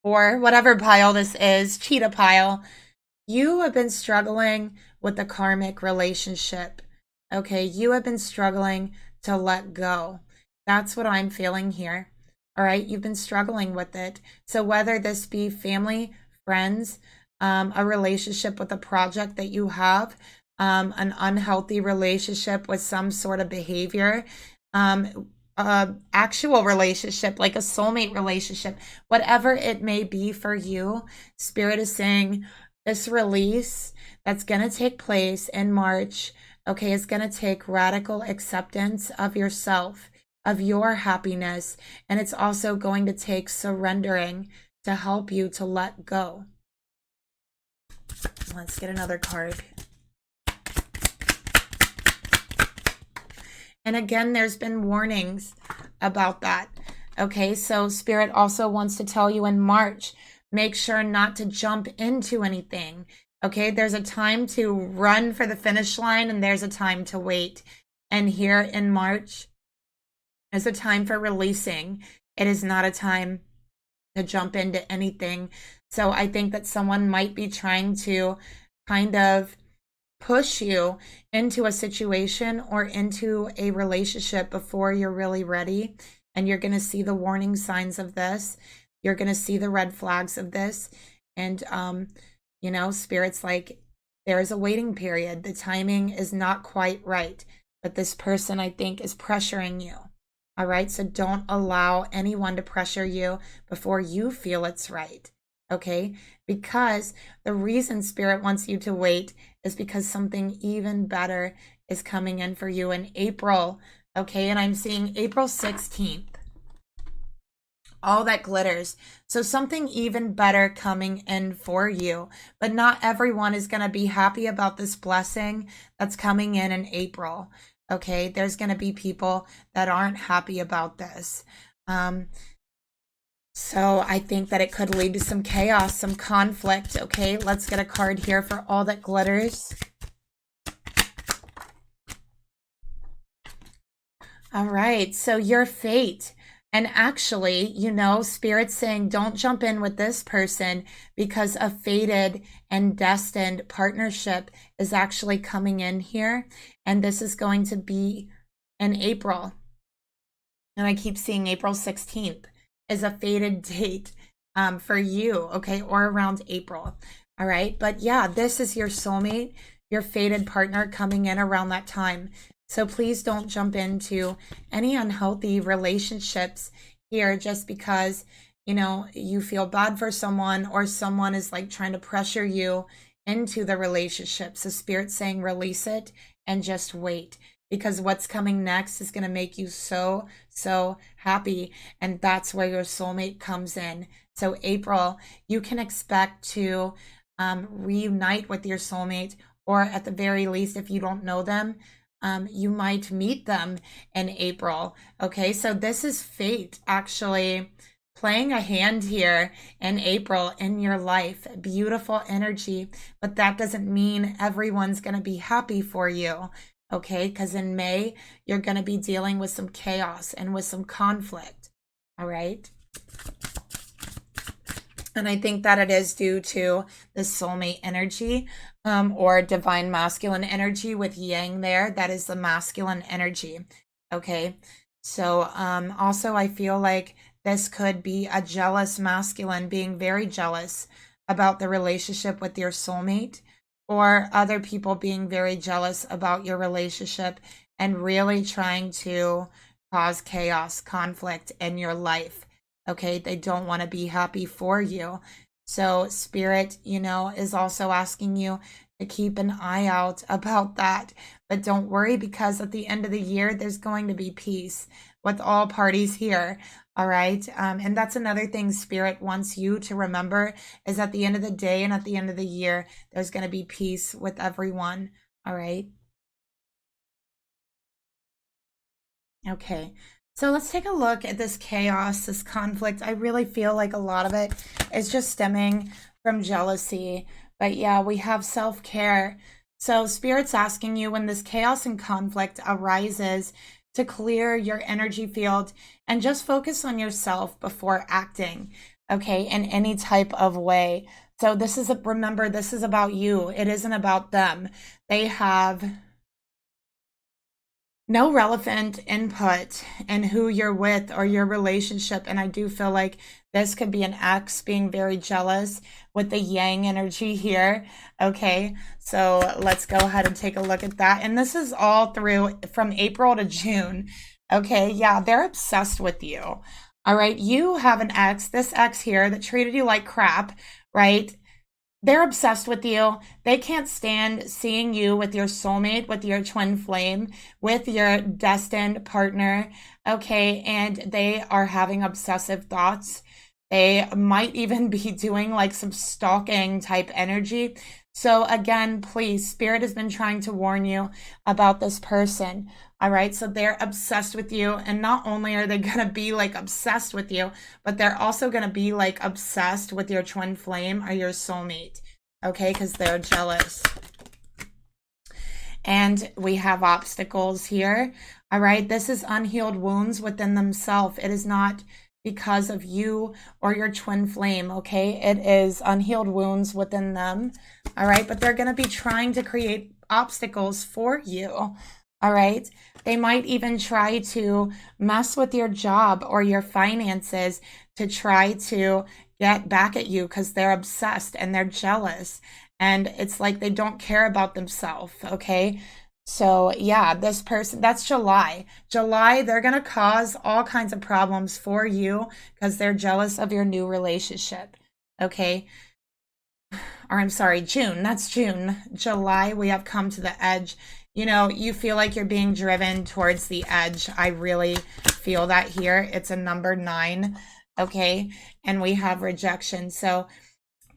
4, whatever pile this is, cheetah pile, you have been struggling with the karmic relationship. Okay. You have been struggling to let go. That's what I'm feeling here. All right. You've been struggling with it. So whether this be family, friends, a relationship with a project that you have, an unhealthy relationship with some sort of behavior, actual relationship, like a soulmate relationship, whatever it may be for you, Spirit is saying this release that's going to take place in March, okay, is going to take radical acceptance of yourself, of your happiness, and it's also going to take surrendering to help you to let go. Let's get another card. And again, there's been warnings about that. Okay, so Spirit also wants to tell you in March, make sure not to jump into anything. Okay, there's a time to run for the finish line and there's a time to wait. And here in March is a time for releasing. It is not a time to jump into anything. So I think that someone might be trying to kind of push you into a situation or into a relationship before you're really ready. And you're going to see the warning signs of this. You're going to see the red flags of this. And, you know, Spirit's like, there's a waiting period. The timing is not quite right. But this person, I think, is pressuring you. All right. So don't allow anyone to pressure you before you feel it's right. Okay. Because the reason Spirit wants you to wait is because something even better is coming in for you in April. Okay. And I'm seeing April 16th. All that glitters. So something even better coming in for you. But not everyone is going to be happy about this blessing that's coming in April. Okay. There's going to be people that aren't happy about this. So I think that it could lead to some chaos, some conflict. Okay, let's get a card here for all that glitters. All right, so your fate. And actually, you know, Spirit's saying don't jump in with this person because a fated and destined partnership is actually coming in here. And this is going to be in April. And I keep seeing April 16th is a fated date for you, okay, or around April. All right, but yeah, this is your soulmate, your fated partner coming in around that time. So please don't jump into any unhealthy relationships here just because, you know, you feel bad for someone or someone is like trying to pressure you into the relationship. So Spirit's saying release it and just wait because what's coming next is going to make you so, so happy. And that's where your soulmate comes in. So April, you can expect to reunite with your soulmate, or at the very least, if you don't know them, you might meet them in April. Okay, so this is fate actually playing a hand here in April in your life. Beautiful energy, but that doesn't mean everyone's going to be happy for you. Okay, because in May, you're going to be dealing with some chaos and with some conflict. All right. And I think that it is due to the soulmate energy or divine masculine energy with yang there. That is the masculine energy. Okay. So also, I feel like this could be a jealous masculine being very jealous about the relationship with your soulmate, or other people being very jealous about your relationship and really trying to cause chaos, conflict in your life. Okay, they don't want to be happy for you. So Spirit, you know, is also asking you to keep an eye out about that. But don't worry, because at the end of the year, there's going to be peace with all parties here. All right. And that's another thing Spirit wants you to remember is at the end of the day and at the end of the year, there's going to be peace with everyone. All right. Okay. So let's take a look at this chaos, this conflict. I really feel like a lot of it is just stemming from jealousy. But yeah, we have self-care. So Spirit's asking you when this chaos and conflict arises to clear your energy field and just focus on yourself before acting, okay, in any type of way. So this is, remember, this is about you. It isn't about them. They have no relevant input in who you're with or your relationship. And I do feel like this could be an ex being very jealous with the yang energy here. Okay, so let's go ahead and take a look at that. And this is all through from April to June. Okay, yeah, they're obsessed with you. All right, you have an ex, this ex here that treated you like crap, right? They're obsessed with you. They can't stand seeing you with your soulmate, with your twin flame, with your destined partner. Okay. And they are having obsessive thoughts. They might even be doing like some stalking type energy. So again, please, Spirit has been trying to warn you about this person. All right. So they're obsessed with you. And not only are they going to be like obsessed with you, but they're also going to be like obsessed with your twin flame or your soulmate. Okay. Because they're jealous. And we have obstacles here. All right. This is unhealed wounds within themselves. It is not because of you or your twin flame. Okay. It is unhealed wounds within them. All right. But they're going to be trying to create obstacles for you. All right. They might even try to mess with your job or your finances to try to get back at you because they're obsessed and they're jealous. And it's like they don't care about themselves. Okay. So yeah, this person, that's July. July, they're going to cause all kinds of problems for you because they're jealous of your new relationship. Okay. Or I'm sorry, June. That's June. July, we have come to the edge. You know, you feel like you're being driven towards the edge. I really feel that here. It's a number 9, okay? And we have rejection. So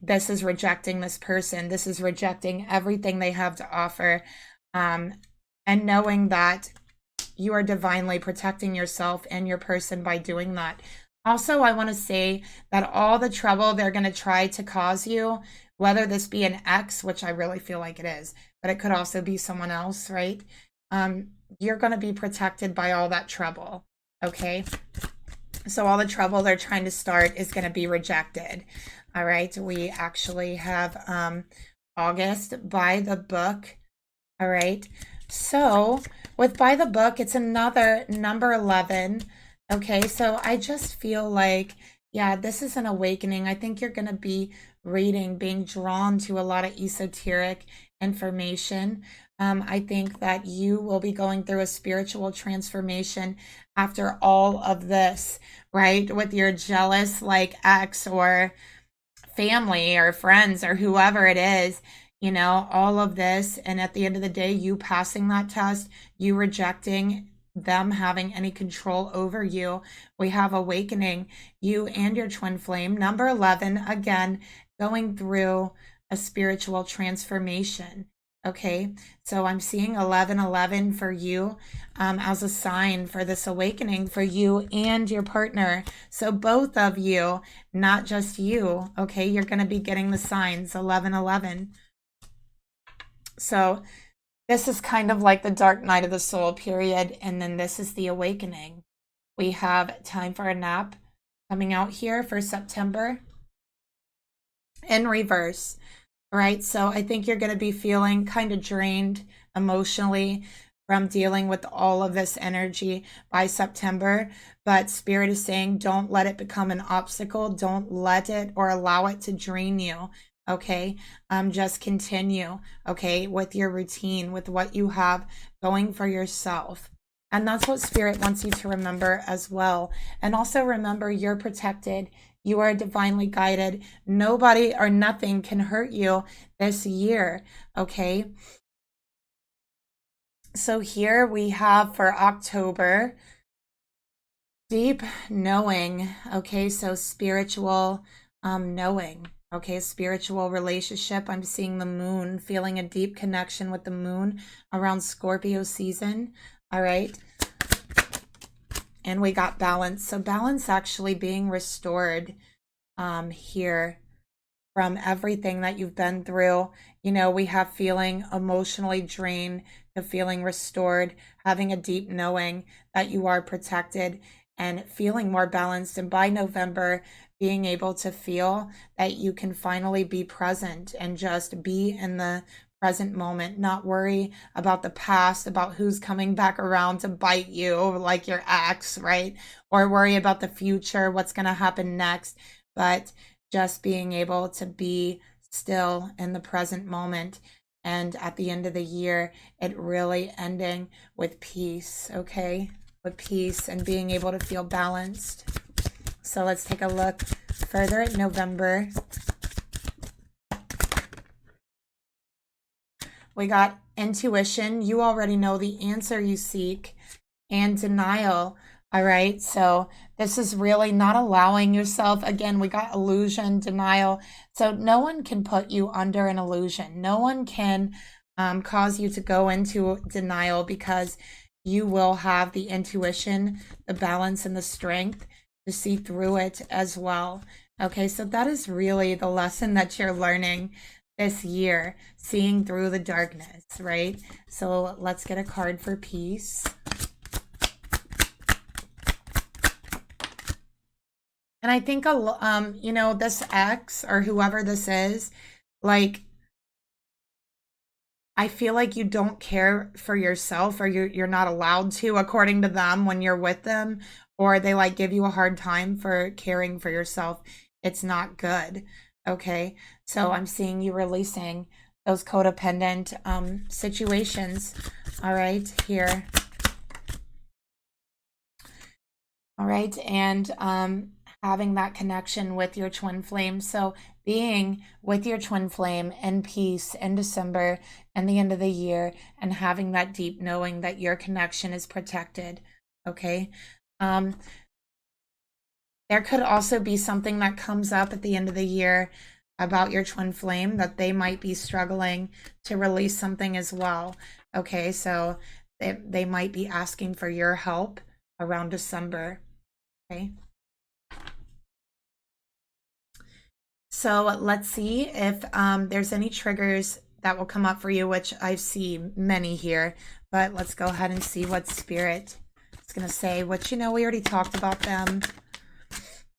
this is rejecting this person. This is rejecting everything they have to offer. And knowing that you are divinely protecting yourself and your person by doing that. Also, I want to say that all the trouble they're going to try to cause you, whether this be an ex, which I really feel like it is, but it could also be someone else, right? you're going to be protected by all that trouble. Okay. So all the trouble they're trying to start is going to be rejected. All right. We actually have August by the book. All right. So with by the book, it's another number 11. Okay. So I just feel like, yeah, this is an awakening. I think you're going to be reading, being drawn to a lot of esoteric information. I think that you will be going through a spiritual transformation after all of this, right? With your jealous like ex or family or friends or whoever it is, you know, all of this. And at the end of the day, you passing that test, you rejecting them having any control over you. We have awakening, you and your twin flame. Number 11, again, going through a spiritual transformation. Okay, so I'm seeing 1111 for you as a sign for this awakening for you and your partner. So both of you, not just you. Okay, you're going to be getting the signs 1111. So this is kind of like the dark night of the soul period, and then this is the awakening. We have time for a nap coming out here for September in reverse. Right. So I think you're going to be feeling kind of drained emotionally from dealing with all of this energy by September. But Spirit is saying, don't let it become an obstacle. Don't let it or allow it to drain you. Okay. Just continue. Okay. With your routine, with what you have going for yourself. And that's what Spirit wants you to remember as well. And also remember, you're protected. You are divinely guided. Nobody or nothing can hurt you this year, okay? So here we have for October, deep knowing, okay? So spiritual knowing, okay? Spiritual relationship. I'm seeing the moon, feeling a deep connection with the moon around Scorpio season, all right? And we got balance. So balance actually being restored here from everything that you've been through. You know, we have feeling emotionally drained to feeling restored, having a deep knowing that you are protected and feeling more balanced. And by November, being able to feel that you can finally be present and just be in the present moment, not worry about the past, about who's coming back around to bite you like your ex, right? Or worry about the future, what's going to happen next, but just being able to be still in the present moment. And at the end of the year, it really ending with peace, okay? With peace and being able to feel balanced. So let's take a look further at November. We got intuition. You already know the answer you seek. And denial. All right. So this is really not allowing yourself. Again, we got illusion, denial. So no one can put you under an illusion. No one can cause you to go into denial because you will have the intuition, the balance, and the strength to see through it as well. Okay. So that is really the lesson that you're learning this year, seeing through the darkness, right? So let's get a card for peace. And I think, you know, this ex or whoever this is, like, I feel like you don't care for yourself, or you're not allowed to, according to them, when you're with them, or they like give you a hard time for caring for yourself. It's not good. Okay. So I'm seeing you releasing those codependent situations. All right, here. All right. And having that connection with your twin flame. So being with your twin flame in peace in December and the end of the year, and having that deep knowing that your connection is protected. Okay. There could also be something that comes up at the end of the year about your twin flame that they might be struggling to release something as well. Okay, so they might be asking for your help around December. Okay. So let's see if there's any triggers that will come up for you, which I see many here. But let's go ahead and see what Spirit is going to say, which, you know, we already talked about them.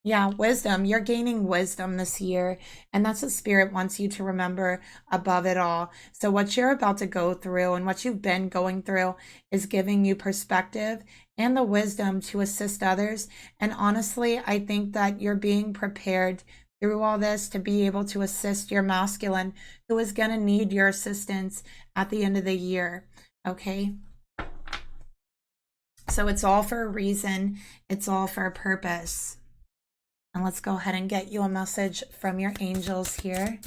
Yeah, wisdom. You're gaining wisdom this year, and that's what Spirit wants you to remember above it all. So what you're about to go through and what you've been going through is giving you perspective and the wisdom to assist others. And honestly, I think that you're being prepared through all this to be able to assist your masculine who is going to need your assistance at the end of the year. Okay? So it's all for a reason. It's all for a purpose. And let's go ahead and get you a message from your angels here.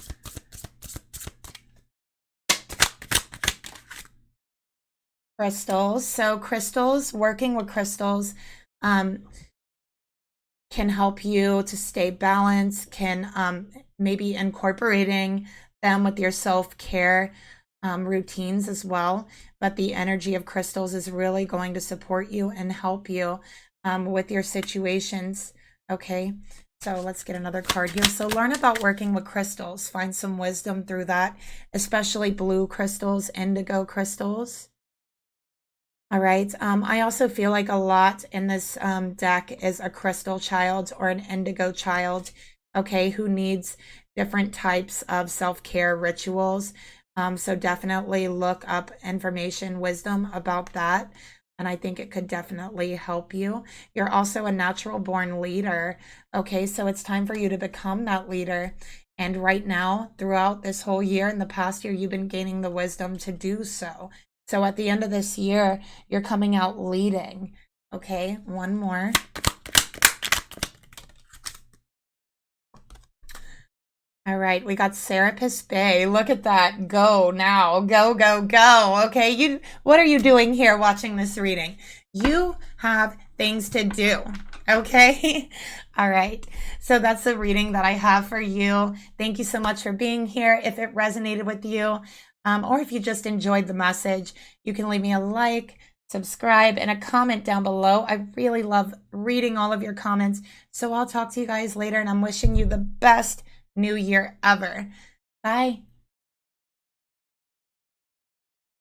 Crystals. So crystals, working with crystals can help you to stay balanced, can maybe incorporating them with your self-care routines as well. But the energy of crystals is really going to support you and help you with your situations. Okay, so let's get another card here. So learn about working with crystals. Find some wisdom through that, especially blue crystals, indigo crystals. All right. I also feel like a lot in this deck is a crystal child or an indigo child, okay, who needs different types of self-care rituals. So definitely look up information, wisdom about that. And I think it could definitely help you. You're also a natural born leader. Okay, so it's time for you to become that leader. And right now, throughout this whole year and the past year, you've been gaining the wisdom to do so. So at the end of this year, you're coming out leading. Okay, one more. All right, we got Serapis Bay. Look at that. Go now. Go, go, go. Okay, what are you doing here watching this reading? You have things to do. Okay? All right. So that's the reading that I have for you. Thank you so much for being here. If it resonated with you, or if you just enjoyed the message, you can leave me a like, subscribe, and a comment down below. I really love reading all of your comments. So I'll talk to you guys later, and I'm wishing you the best New Year ever. Bye.